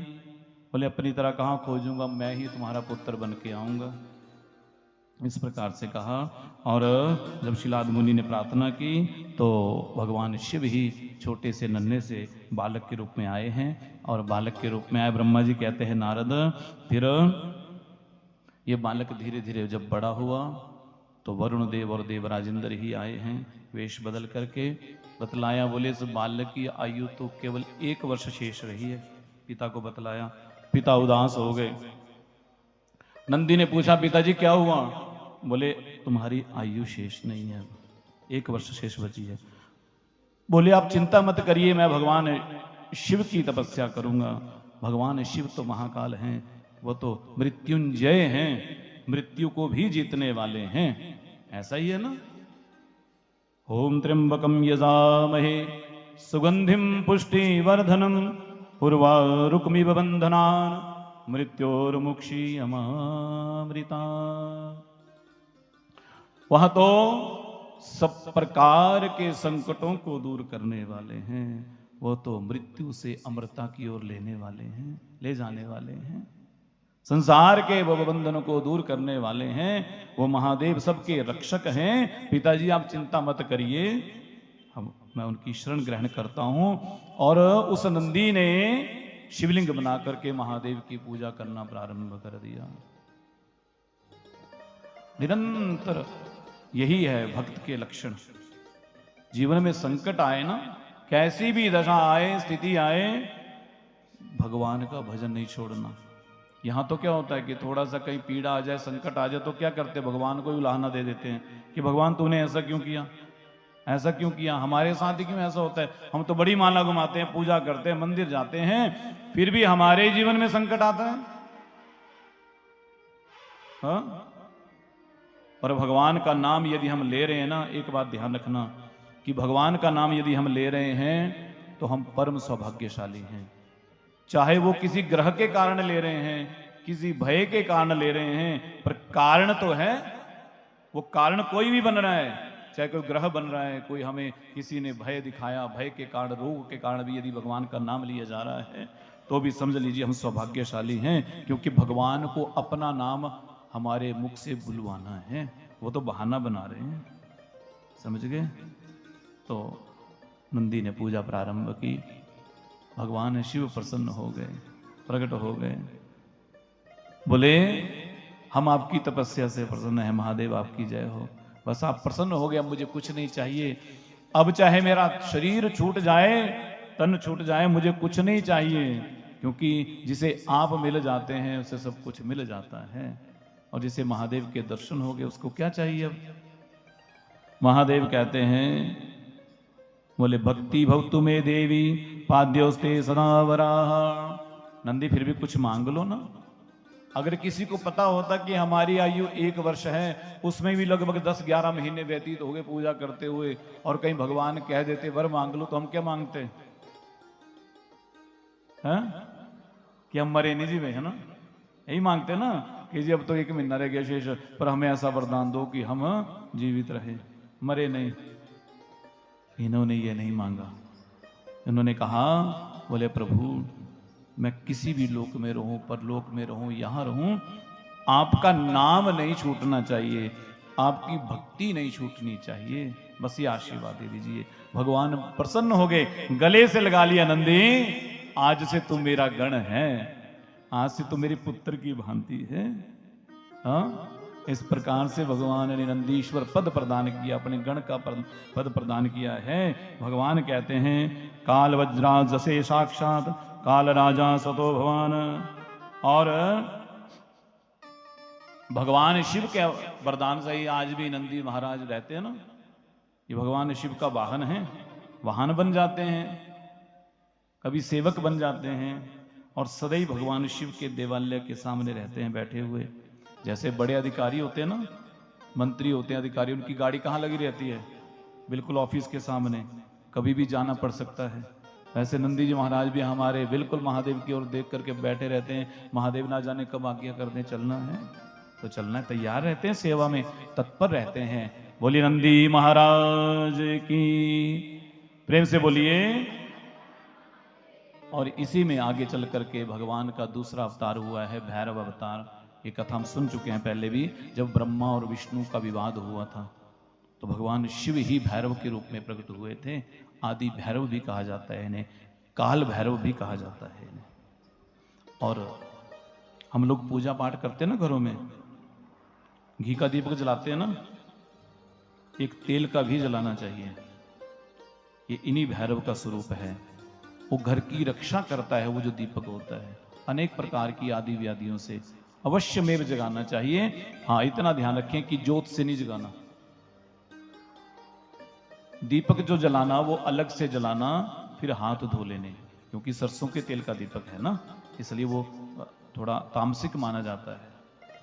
बोले अपनी तरह कहाँ खोजूंगा मैं ही तुम्हारा पुत्र बन के आऊंगा। इस प्रकार से कहा। और जब शिलाद मुनि ने प्रार्थना की तो भगवान शिव ही छोटे से नन्हे से बालक के रूप में आए हैं। और बालक के रूप में आए ब्रह्मा जी कहते हैं नारद फिर ये बालक धीरे धीरे जब बड़ा हुआ तो वरुण देव और देवराज इंद्र ही आए हैं वेश बदल करके। बतलाया बोले इस बालक की आयु तो केवल 1 वर्ष शेष रही है। पिता को बतलाया। पिता उदास हो गए। नंदी ने पूछा पिताजी क्या हुआ। बोले तुम्हारी आयु शेष नहीं है 1 वर्ष शेष बची है। बोले आप चिंता मत करिए मैं भगवान शिव की तपस्या करूंगा। भगवान शिव तो महाकाल हैं वो तो मृत्युंजय हैं मृत्यु को भी जीतने वाले हैं। ऐसा ही है ना। ओम त्र्यंबकम यजामहे सुगंधिम पुष्टिवर्धनम उर्वारुकमिव बंधनान् मृत्योर्मुक्षीयमामृता। वह तो सब प्रकार के संकटों को दूर करने वाले हैं। वो तो मृत्यु से अमरता की ओर लेने वाले हैं ले जाने वाले हैं। संसार के बंधनों को दूर करने वाले हैं। वो महादेव सबके रक्षक हैं। पिताजी आप चिंता मत करिए मैं उनकी शरण ग्रहण करता हूं। और उस नंदी ने शिवलिंग बना करके महादेव की पूजा करना प्रारंभ कर दिया। निरंतर यही है भक्त के लक्षण। जीवन में संकट आए ना कैसी भी दशा आए स्थिति आए भगवान का भजन नहीं छोड़ना। यहां तो क्या होता है कि थोड़ा सा कहीं पीड़ा आ जाए संकट आ जाए तो क्या करते भगवान को उलाहना दे देते हैं कि भगवान तूने ऐसा क्यों किया ऐसा क्यों किया हमारे साथ ही क्यों ऐसा होता है। हम तो बड़ी माला घुमाते हैं पूजा करते हैं मंदिर जाते हैं फिर भी हमारे जीवन में संकट आता है। हाँ? और भगवान का नाम यदि हम ले रहे हैं ना एक बात ध्यान रखना कि भगवान का नाम यदि हम ले रहे हैं तो हम परम सौभाग्यशाली हैं। चाहे वो किसी ग्रह के कारण ले रहे हैं, किसी भय के कारण ले रहे हैं, पर कारण तो है। वो कारण कोई भी बन रहा है, चाहे कोई ग्रह बन रहा है, कोई हमें किसी ने भय दिखाया, भय के कारण, रोग के कारण भी यदि भगवान का नाम लिया जा रहा है तो भी समझ लीजिए हम सौभाग्यशाली हैं, क्योंकि भगवान को अपना नाम हमारे मुख से बुलवाना है। वो तो बहाना बना रहे हैं, समझ गए। तो नंदी ने पूजा प्रारंभ की, भगवान शिव प्रसन्न हो गए, प्रकट हो गए, बोले हम आपकी तपस्या से प्रसन्न हैं, महादेव आपकी जय हो। बस आप प्रसन्न हो गए, अब मुझे कुछ नहीं चाहिए। अब चाहे मेरा शरीर छूट जाए, तन छूट जाए, मुझे कुछ नहीं चाहिए, क्योंकि जिसे आप मिल जाते हैं उसे सब कुछ मिल जाता है। और जिसे महादेव के दर्शन हो गए उसको क्या चाहिए। अब महादेव कहते हैं, बोले भक्ति भवतु में देवी पाद्योस्ते सदा वराह। नंदी फिर भी कुछ मांग लो ना। अगर किसी को पता होता कि हमारी आयु 1 वर्ष है, उसमें भी लगभग 10-11 महीने व्यतीत हो गए पूजा करते हुए, और कहीं भगवान कह देते वर मांग लो, तो हम क्या मांगते हैं? कि हम मरे नहीं जीवे, है ना, यही मांगते ना कि जी अब तो 1 महीना रह गया शेष, पर हमें ऐसा वरदान दो कि हम जीवित रहे, मरे नहीं। इन्होंने ये नहीं मांगा। इन्होंने कहा, बोले प्रभु मैं किसी भी लोक में रहूं, परलोक में रहूं, यहां रहूं, आपका नाम नहीं छूटना चाहिए, आपकी भक्ति नहीं छूटनी चाहिए, बस ये आशीर्वाद दे दीजिए। भगवान प्रसन्न हो गए, गले से लगा लिया, नंदी आज से तू मेरा गण है, आज से तू मेरे पुत्र की भांति है। हाँ, इस प्रकार से भगवान ने नंदीश्वर पद प्रदान किया, अपने गण का पद प्रदान किया है। भगवान कहते हैं, काल वज्राज जसे साक्षात काल राजा सतो भगवान। और भगवान शिव के वरदान से ही आज भी नंदी महाराज रहते हैं ना। ये भगवान शिव का वाहन है, वाहन बन जाते हैं, कभी सेवक बन जाते हैं, और सदैव भगवान शिव के देवालय के सामने रहते हैं बैठे हुए। जैसे बड़े अधिकारी होते हैं ना, मंत्री होते हैं, अधिकारी, उनकी गाड़ी कहाँ लगी रहती है? बिल्कुल ऑफिस के सामने, कभी भी जाना पड़ सकता है। वैसे नंदी जी महाराज भी हमारे बिल्कुल महादेव की ओर देख करके बैठे रहते हैं। महादेव ना जाने कब आज्ञा कर दें चलना है तो चलना है, तैयार रहते हैं, सेवा में तत्पर रहते हैं। बोलिए नंदी महाराज की, प्रेम से बोलिए। और इसी में आगे चल करके भगवान का दूसरा अवतार हुआ है, भैरव अवतार। ये कथा हम सुन चुके हैं पहले भी, जब ब्रह्मा और विष्णु का विवाद हुआ था तो भगवान शिव ही भैरव के रूप में प्रकट हुए थे। आदि भैरव भी कहा जाता है इन्हें, काल भैरव भी कहा जाता है इन्हें। और हम लोग पूजा पाठ करते हैं ना, घरों में घी का दीपक जलाते हैं ना, एक तेल का भी जलाना चाहिए। ये इन्हीं भैरव का स्वरूप है। वो घर की रक्षा करता है, वो जो दीपक होता है, अनेक प्रकार की आदि व्याधियों से अवश्य में जगाना चाहिए। हाँ, इतना ध्यान रखें कि जोत से नहीं जगाना। दीपक जो जलाना वो अलग से जलाना, फिर हाथ धो लेने, क्योंकि सरसों के तेल का दीपक है ना, इसलिए वो थोड़ा तामसिक माना जाता है।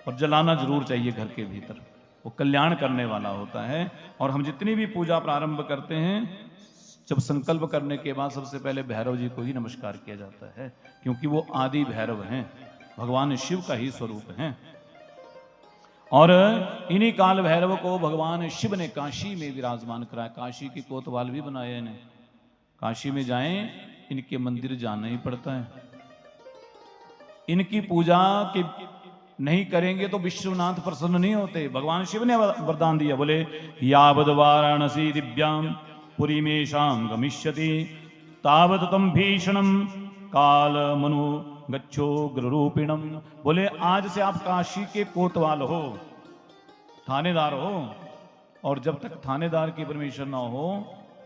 और जलाना जरूर चाहिए घर के भीतर, वो कल्याण करने वाला होता है। और हम जितनी भी पूजा प्रारंभ करते हैं, जब संकल्प करने के बाद सबसे पहले भैरव जी को ही नमस्कार किया जाता है, क्योंकि वो आदि भैरव हैं, भगवान शिव का ही स्वरूप हैं। और इन्हीं काल भैरव को भगवान शिव ने काशी में विराजमान कराया। काशी की कोतवाल भी बनाए इन्हें। काशी में जाएं, इनके मंदिर जाना ही पड़ता है। इनकी पूजा के नहीं करेंगे तो विश्वनाथ प्रसन्न नहीं होते। भगवान शिव ने वरदान दिया, बोले यावद वाराणसी दिव्याम पुरी में शाम गमिष्यति तावत तम भीषणम काल मनु गच्छो ग्ररूपिणम। बोले आज से आप काशी के कोतवाल हो, थानेदार हो, और जब तक थानेदार की परमिशन ना हो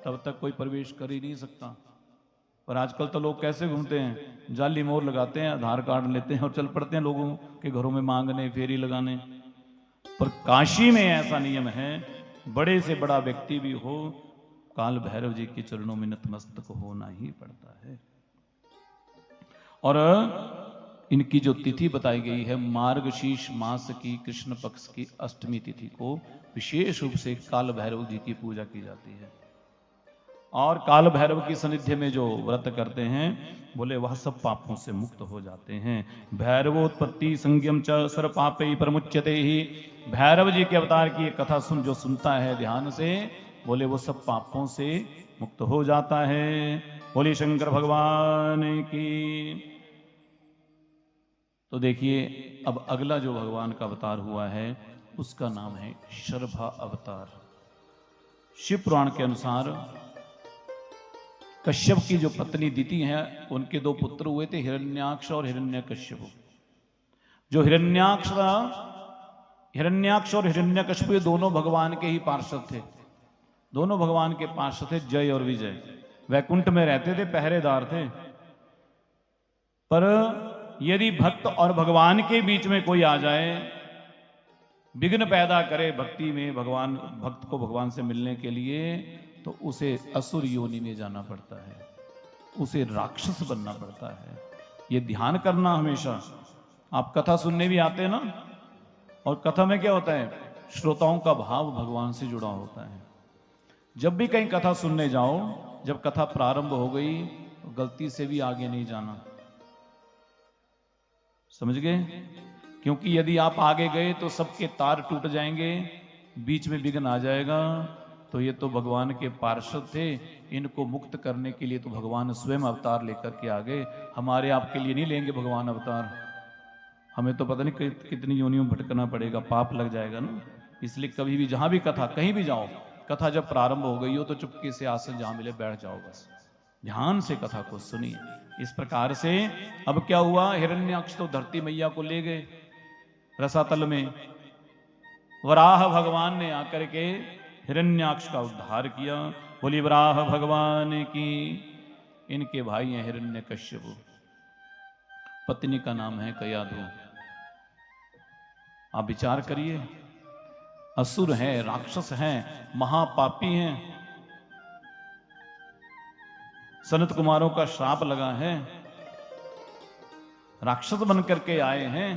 तब तक कोई प्रवेश कर ही नहीं सकता। पर आजकल तो लोग कैसे घूमते हैं, जाली मोहर लगाते हैं, आधार कार्ड लेते हैं और चल पड़ते हैं लोगों के घरों में मांगने, फेरी लगाने। पर काशी में ऐसा नियम है, बड़े से बड़ा व्यक्ति भी हो, काल भैरव जी के चरणों में नतमस्तक होना ही पड़ता है। और इनकी जो तिथि बताई गई है, मार्गशीर्ष मास की कृष्ण पक्ष की अष्टमी तिथि को विशेष रूप से काल भैरव जी की पूजा की जाती है। और काल भैरव की सानिध्य में जो व्रत करते हैं, बोले वह सब पापों से मुक्त हो जाते हैं। भैरवोत्पत्ति संज्ञम च सर्व पापै परमुच्यते ही। भैरव जी के अवतार की एक कथा जो सुनता है ध्यान से, बोले वो सब पापों से मुक्त हो जाता है। बोले शंकर भगवान की। तो देखिए अब अगला जो भगवान का अवतार हुआ है उसका नाम है शर्भा अवतार। शिव पुराण के अनुसार कश्यप की जो पत्नी दिति है, उनके दो पुत्र हुए थे, हिरण्याक्ष और हिरण्यकश्यप। जो हिरण्याक्ष और हिरण्यकश्यप ये दोनों भगवान के ही पार्षद थे। दोनों भगवान के पार्षद थे, जय और विजय। वैकुंठ में रहते थे, पहरेदार थे। पर यदि भक्त और भगवान के बीच में कोई आ जाए, विघ्न पैदा करे भक्ति में, भगवान भक्त को भगवान से मिलने के लिए, तो उसे असुर योनि में जाना पड़ता है, उसे राक्षस बनना पड़ता है। ये ध्यान करना हमेशा। आप कथा सुनने भी आते हैं ना, और कथा में क्या होता है, श्रोताओं का भाव भगवान से जुड़ा होता है। जब भी कहीं कथा सुनने जाओ, जब कथा प्रारंभ हो गई तो गलती से भी आगे नहीं जाना, समझ गए? क्योंकि यदि आप आगे गए तो सबके तार टूट जाएंगे, बीच में विघ्न आ जाएगा। तो ये तो भगवान के पार्षद थे, इनको मुक्त करने के लिए तो भगवान स्वयं अवतार लेकर के आ गए। हमारे आपके लिए नहीं लेंगे भगवान अवतार, हमें तो पता नहीं कितनी योनियों भटकना पड़ेगा, पाप लग जाएगा ना। इसलिए कभी भी जहां भी कथा, कहीं भी जाओ, कथा जब प्रारंभ हो गई हो तो चुपके से आसन जहां मिले बैठ जाओ, बस ध्यान से कथा को सुनिए। इस प्रकार से अब क्या हुआ, हिरण्याक्ष तो धरती मैया को ले गए रसातल में। वराह भगवान ने आकर के हिरण्याक्ष का उद्धार किया। बोली वराह भगवान की। इनके भाई हैं हिरण्यकश्यप, पत्नी का नाम है कयाधु। आप विचार करिए, असुर हैं, राक्षस हैं, महापापी हैं, सनत कुमारों का श्राप लगा है, राक्षस बन करके आए हैं।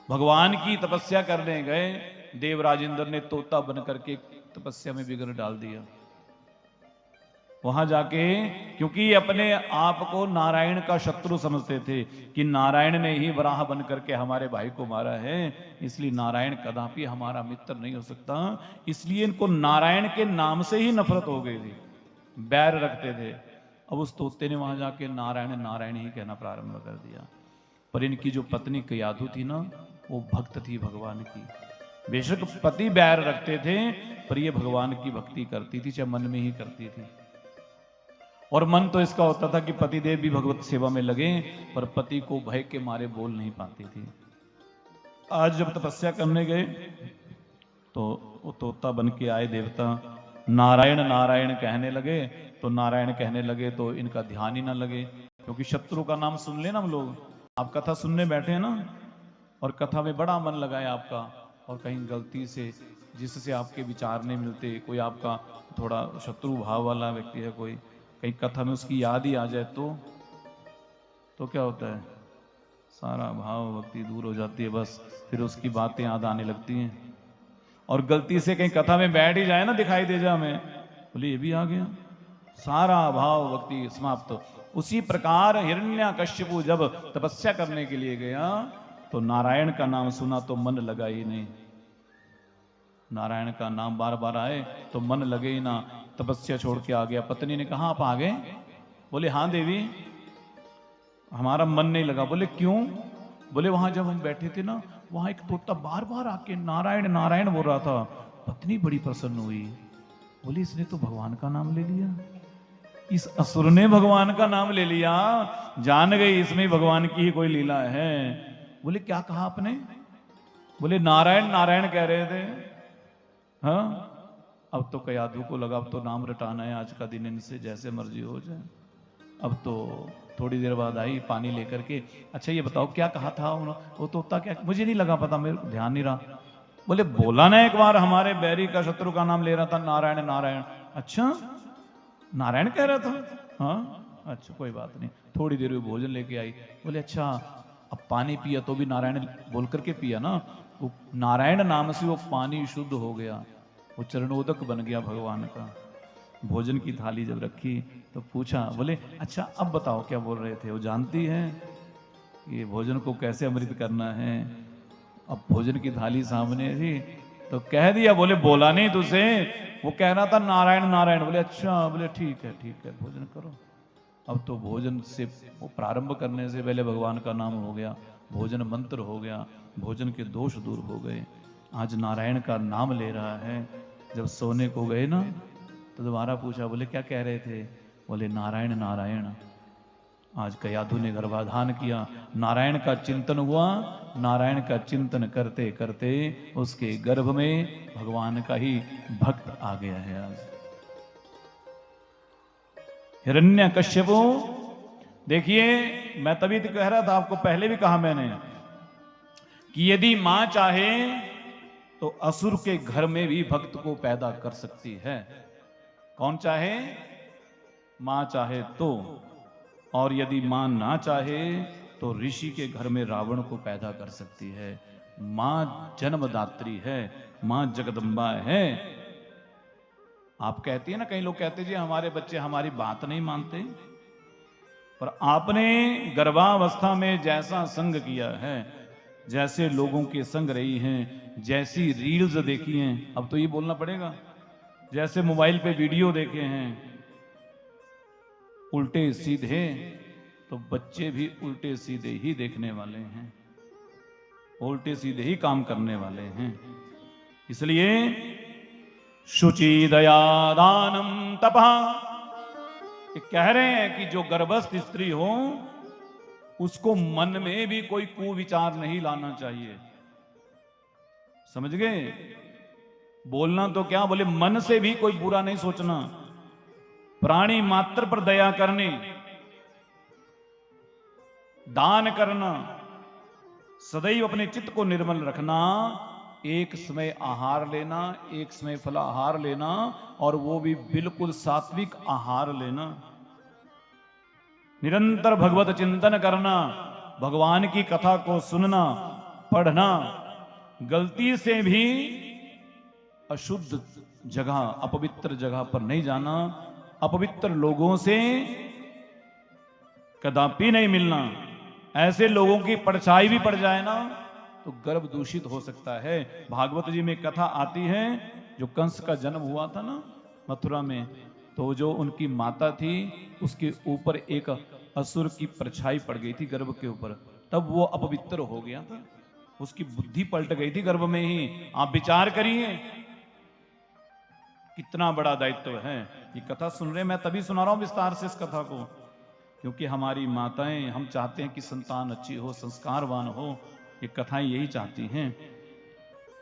भगवान की तपस्या करने गए, देवराज इंद्र ने तोता बन करके तपस्या में बिगड़ डाल दिया। वहां जाके, क्योंकि अपने आप को नारायण का शत्रु समझते थे कि नारायण ने ही वराह बन करके हमारे भाई को मारा है, इसलिए नारायण कदापि हमारा मित्र नहीं हो सकता। इसलिए इनको नारायण के नाम से ही नफरत हो गई थी, बैर रखते थे। अब उस तोते ने वहां जाके नारायण नारायण ही कहना प्रारंभ कर दिया। पर इनकी जो पत्नी कयाधु थी ना, वो भक्त थी भगवान की। बेशक पति बैर रखते थे, पर ये भगवान की भक्ति करती थी, चाहे मन में ही करती थी। और मन तो इसका होता था कि पतिदेव भी भगवत सेवा में लगे, पर पति को भय के मारे बोल नहीं पाती थी। आज जब तपस्या करने गए तो वो तोता बन के आए देवता, नारायण नारायण कहने लगे। तो नारायण कहने लगे तो इनका ध्यान ही ना लगे, क्योंकि शत्रु का नाम सुन लेना हम लोग। आप कथा सुनने बैठे हैं ना, और कथा में बड़ा मन लगाए आपका, और कहीं गलती से जिससे आपके विचार नहीं मिलते, कोई आपका थोड़ा शत्रु भाव वाला व्यक्ति है, कोई कहीं कथा में उसकी याद ही आ जाए तो क्या होता है, सारा भाव भक्ति दूर हो जाती है। बस फिर उसकी बातें याद आने लगती हैं। और गलती से कहीं कथा में बैठ ही जाए ना, दिखाई दे जाए हमें, बोले ये भी आ गया, सारा भाव भक्ति समाप्त। उसी प्रकार हिरण्यकश्यप जब तपस्या करने के लिए गया तो नारायण का नाम सुना तो मन लगा ही नहीं। नारायण का नाम बार बार आए तो मन लगे ही ना, तपस्या छोड़ के आ गया। पत्नी ने कहा आप आ गए? बोले हाँ देवी, हमारा मन नहीं लगा। बोले क्यों? बोले वहां जब हम बैठे थे ना, वहां एक तोता बार बार आके नारायण नारायण बोल रहा था। पत्नी बड़ी प्रसन्न हुई, बोली इसने तो भगवान का नाम ले लिया, इस असुर ने भगवान का नाम ले लिया, जान गई इसमें भगवान की ही कोई लीला है। बोले क्या कहा आपने? बोले नारायण नारायण कह रहे थे। हाँ, अब तो कयाधु को लगा अब तो नाम रटाना है आज का दिन, इनसे जैसे मर्जी हो जाए। अब तो थोड़ी देर बाद आई पानी लेकर के, अच्छा ये बताओ क्या कहा था वो तोता, क्या मुझे नहीं लगा पता, मेरे ध्यान नहीं रहा। बोले बोला ना एक बार हमारे बैरी का शत्रु का नाम ले रहा था, नारायण नारायण। अच्छा नारायण कह रहा था? हाँ अच्छा कोई बात नहीं। थोड़ी देर में भोजन लेके आई, बोले अच्छा अब पानी पिया तो भी नारायण बोल करके पिया ना, वो नारायण नाम से वो पानी शुद्ध हो गया। वो चरणोदक बन गया भगवान का। भोजन की थाली जब रखी तो पूछा, बोले अच्छा अब बताओ क्या बोल रहे थे। वो जानती है ये भोजन को कैसे अमृत करना है। अब भोजन की थाली सामने थी तो कह दिया, बोले बोला नहीं तुझसे, वो कह रहा था नारायण नारायण। बोले अच्छा, बोले ठीक है भोजन करो। अब तो भोजन से वो प्रारंभ करने से पहले भगवान का नाम हो गया, भोजन मंत्र हो गया, भोजन के दोष दूर हो गए। आज नारायण का नाम ले रहा है। जब सोने को गए ना तो दोबारा पूछा, बोले क्या कह रहे थे। बोले नारायण नारायण। आज कयाधु ने गर्भाधान किया, नारायण का चिंतन हुआ। नारायण का चिंतन करते करते उसके गर्भ में भगवान का ही भक्त आ गया है। आज हिरण्यकश्यपु, देखिए मैं तभी तो कह रहा था आपको, पहले भी कहा मैंने कि यदि मां चाहे तो असुर के घर में भी भक्त को पैदा कर सकती है। कौन चाहे? मां चाहे तो। और यदि मां ना चाहे तो ऋषि के घर में रावण को पैदा कर सकती है। मां जन्मदात्री है, मां जगदम्बा है। आप कहती है ना, कई लोग कहते जी हमारे बच्चे हमारी बात नहीं मानते, पर आपने गर्भावस्था में जैसा संग किया है, जैसे लोगों के संग रही हैं, जैसी रील्स देखी हैं, अब तो ये बोलना पड़ेगा, जैसे मोबाइल पे वीडियो देखे हैं उल्टे सीधे, तो बच्चे भी उल्टे सीधे ही देखने वाले हैं, उल्टे सीधे ही काम करने वाले हैं। इसलिए शुचि दया दानम तपः, कह रहे हैं कि जो गर्भस्थ स्त्री हो उसको मन में भी कोई कुविचार नहीं लाना चाहिए। समझ गए? बोलना तो क्या, बोले मन से भी कोई बुरा नहीं सोचना, प्राणी मात्र पर दया करनी, दान करना, सदैव अपने चित्त को निर्मल रखना, एक समय आहार लेना, एक समय फलाहार लेना, और वो भी बिल्कुल सात्विक आहार लेना, निरंतर भगवत चिंतन करना, भगवान की कथा को सुनना, पढ़ना, गलती से भी अशुद्ध जगह, अपवित्र जगह पर नहीं जाना, अपवित्र लोगों से कदापि नहीं मिलना। ऐसे लोगों की परछाई भी पड़ जाए ना तो गर्भ दूषित हो सकता है। भागवत जी में कथा आती है, जो कंस का जन्म हुआ था ना मथुरा में, तो जो उनकी माता थी उसके ऊपर एक असुर की परछाई पड़ गई थी गर्भ के ऊपर, तब वो अपवित्र हो गया था, उसकी बुद्धि पलट गई थी गर्भ में ही। आप विचार करिए कितना बड़ा दायित्व है। ये कथा सुन रहे, मैं तभी सुना रहा हूं विस्तार से इस कथा को, क्योंकि हमारी माताएं, हम चाहते हैं कि संतान अच्छी हो, संस्कारवान हो, ये कथाएं यही चाहती हैं।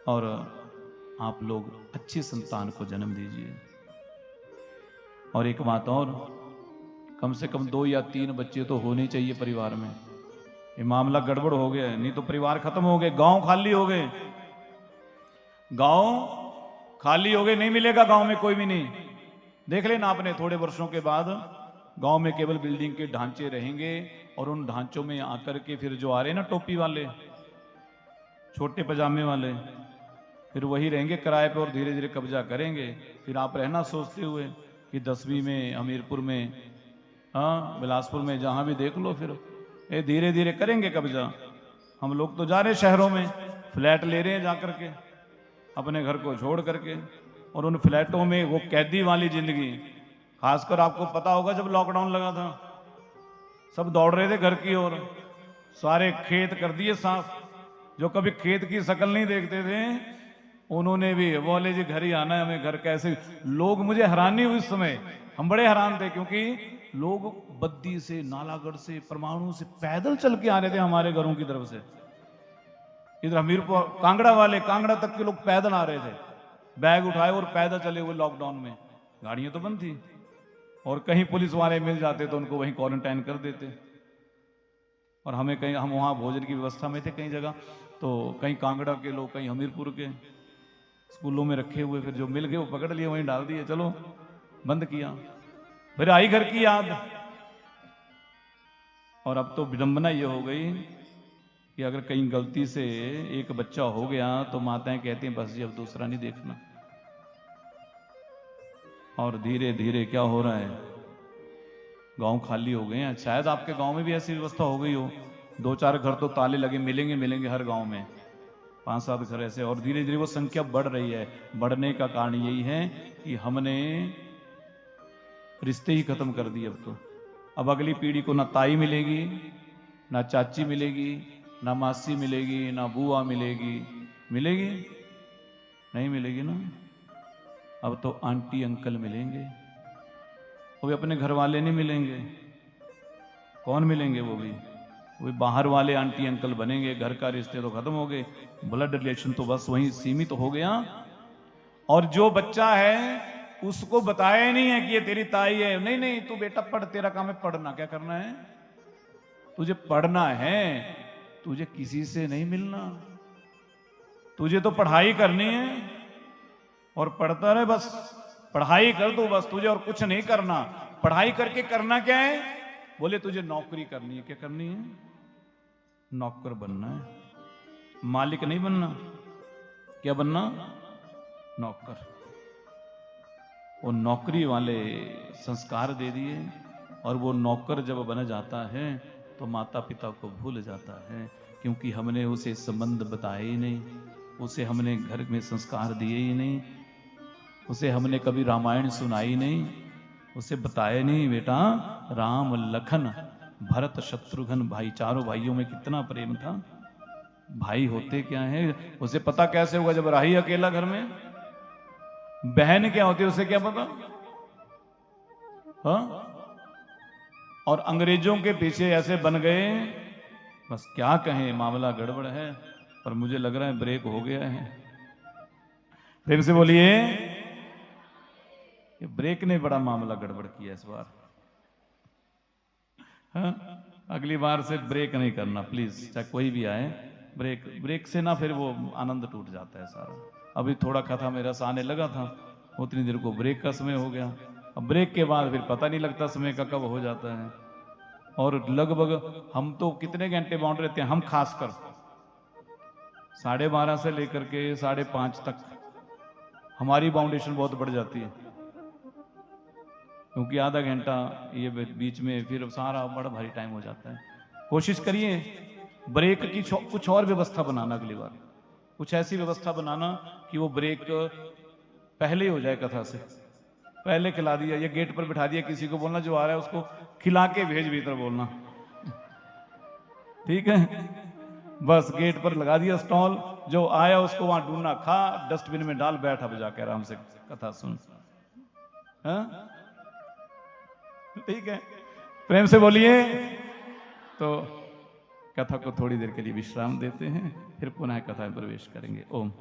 और आप लोग अच्छी संतान को जन्म दीजिए। और एक बात और, कम से कम 2 या 3 बच्चे तो होने चाहिए परिवार में। ये मामला गड़बड़ हो गया, नहीं तो परिवार खत्म हो गए, गांव खाली हो गए, गांव खाली हो गए, नहीं मिलेगा गांव में कोई भी नहीं। देख लेना आपने, थोड़े वर्षों के बाद गांव में केवल बिल्डिंग के ढांचे रहेंगे, और उन ढांचों में आकर के फिर जो आ रहे ना टोपी वाले, छोटे पजामे वाले, फिर वही रहेंगे किराए पे और धीरे धीरे कब्जा करेंगे। फिर आप रहना सोचते हुए कि 10वीं में, हमीरपुर में, हाँ बिलासपुर में, जहां भी देख लो, फिर ये धीरे धीरे करेंगे कब्जा। हम लोग तो जा रहे शहरों में, फ्लैट ले रहे हैं जाकर के अपने घर को छोड़ करके, और उन फ्लैटों में वो कैदी वाली जिंदगी। खासकर आपको पता होगा जब लॉकडाउन लगा था, सब दौड़ रहे थे घर की ओर, सारे खेत कर दिए साफ। जो कभी खेत की शक्ल नहीं देखते थे उन्होंने भी बोले जी घर ही आना है हमें, घर कैसे। लोग, मुझे हैरानी हुई उस समय, हम बड़े हैरान थे, क्योंकि लोग बद्दी से, नालागढ़ से, परमाणु से पैदल चल के आ रहे थे हमारे घरों की तरफ से। इधर हमीरपुर, कांगड़ा वाले, कांगड़ा तक के लोग पैदल आ रहे थे, बैग उठाए और पैदल चले हुए लॉकडाउन में। गाड़ियां तो बंद थी, और कहीं पुलिस वाले मिल जाते तो उनको वहीं क्वारंटाइन कर देते। और हमें कहीं, हम वहाँ भोजन की व्यवस्था में थे कई जगह, तो कहीं कांगड़ा के लोग, कहीं हमीरपुर के, स्कूलों में रखे हुए, फिर जो मिल गए वो पकड़ लिए, वहीं डाल दिए, चलो बंद किया। फिर आई घर की याद। और अब तो विडंबना ये हो गई कि अगर कहीं गलती से एक बच्चा हो गया तो माताएं कहती हैं बस जी अब दूसरा नहीं देखना। और धीरे धीरे क्या हो रहा है, गांव खाली हो गए हैं। शायद आपके गांव में भी ऐसी व्यवस्था हो गई हो, 2-4 घर तो ताले लगे मिलेंगे हर गांव में, 5-7 घर ऐसे, और धीरे धीरे वो संख्या बढ़ रही है। बढ़ने का कारण यही है कि हमने रिश्ते ही खत्म कर दिए। अब अगली पीढ़ी को ना ताई मिलेगी, ना चाची मिलेगी, ना मासी मिलेगी, ना बुआ मिलेगी। मिलेगी? नहीं मिलेगी ना। अब तो आंटी अंकल मिलेंगे, वो भी अपने घर वाले नहीं मिलेंगे। कौन मिलेंगे? वो भी बाहर वाले आंटी अंकल बनेंगे। घर का रिश्ते तो खत्म हो गए, ब्लड रिलेशन तो बस वहीं सीमित हो गया। और जो बच्चा है उसको बताया ही नहीं है कि ये तेरी ताई है। नहीं नहीं, तू बेटा पढ़, तेरा काम है पढ़ना। क्या करना है? तुझे पढ़ना है, तुझे किसी से नहीं मिलना, तुझे तो पढ़ाई करनी है। और पढ़ता रहे, बस पढ़ाई कर दो बस, तुझे और कुछ नहीं करना। पढ़ाई करके करना क्या है? बोले तुझे नौकरी करनी है। क्या करनी है? नौकर बनना है, मालिक नहीं बनना। क्या बनना? नौकर। वो नौकरी वाले संस्कार दे दिए, और वो नौकर जब बन जाता है तो माता पिता को भूल जाता है, क्योंकि हमने उसे संबंध बताए ही नहीं, उसे हमने घर में संस्कार दिए ही नहीं, उसे हमने कभी रामायण सुनाई नहीं, उसे बताया नहीं बेटा राम लखन भरत शत्रुघ्न भाई, चारों भाइयों में कितना प्रेम था। भाई होते क्या है उसे पता कैसे होगा जब राही अकेला घर में? बहन क्या होती है उसे क्या पता? हाँ? और अंग्रेजों के पीछे ऐसे बन गए, बस क्या कहें, मामला गड़बड़ है। पर मुझे लग रहा है ब्रेक हो गया है। प्रेम से बोलिए, ये ब्रेक ने बड़ा मामला गड़बड़ किया इस बार। हाँ? अगली बार से ब्रेक नहीं करना प्लीज, चाहे कोई भी आए। ब्रेक से ना फिर वो आनंद टूट जाता है सारा। अभी थोड़ा कथा में रस आने लगा था, उतनी देर को ब्रेक का समय हो गया। अब ब्रेक के बाद फिर पता नहीं लगता समय का कब हो जाता है। और लगभग हम तो कितने घंटे बाउंड रहते हैं, हम खासकर 12:30 से लेकर के 5:30 तक हमारी बाउंडेशन बहुत बढ़ जाती है, क्योंकि आधा घंटा ये बीच में फिर सारा बड़ा भारी टाइम हो जाता है। कोशिश करिए ब्रेक की कुछ और व्यवस्था बनाना, अगली बार कुछ ऐसी व्यवस्था बनाना कि वो ब्रेक पहले ही हो जाए, कथा से पहले खिला दिया, ये गेट पर बिठा दिया, किसी को बोलना जो आ रहा है उसको खिला के भेज भीतर बोलना, ठीक है? बस गेट पर लगा दिया स्टॉल, जो आया उसको वहां ढूंढना, खा, डस्टबिन में डाल, बैठा बजा के आराम से कथा सुन। हाँ? ठीक है, प्रेम से बोलिए। तो कथा को थोड़ी देर के लिए विश्राम देते हैं, फिर पुनः कथा में प्रवेश करेंगे। ओम।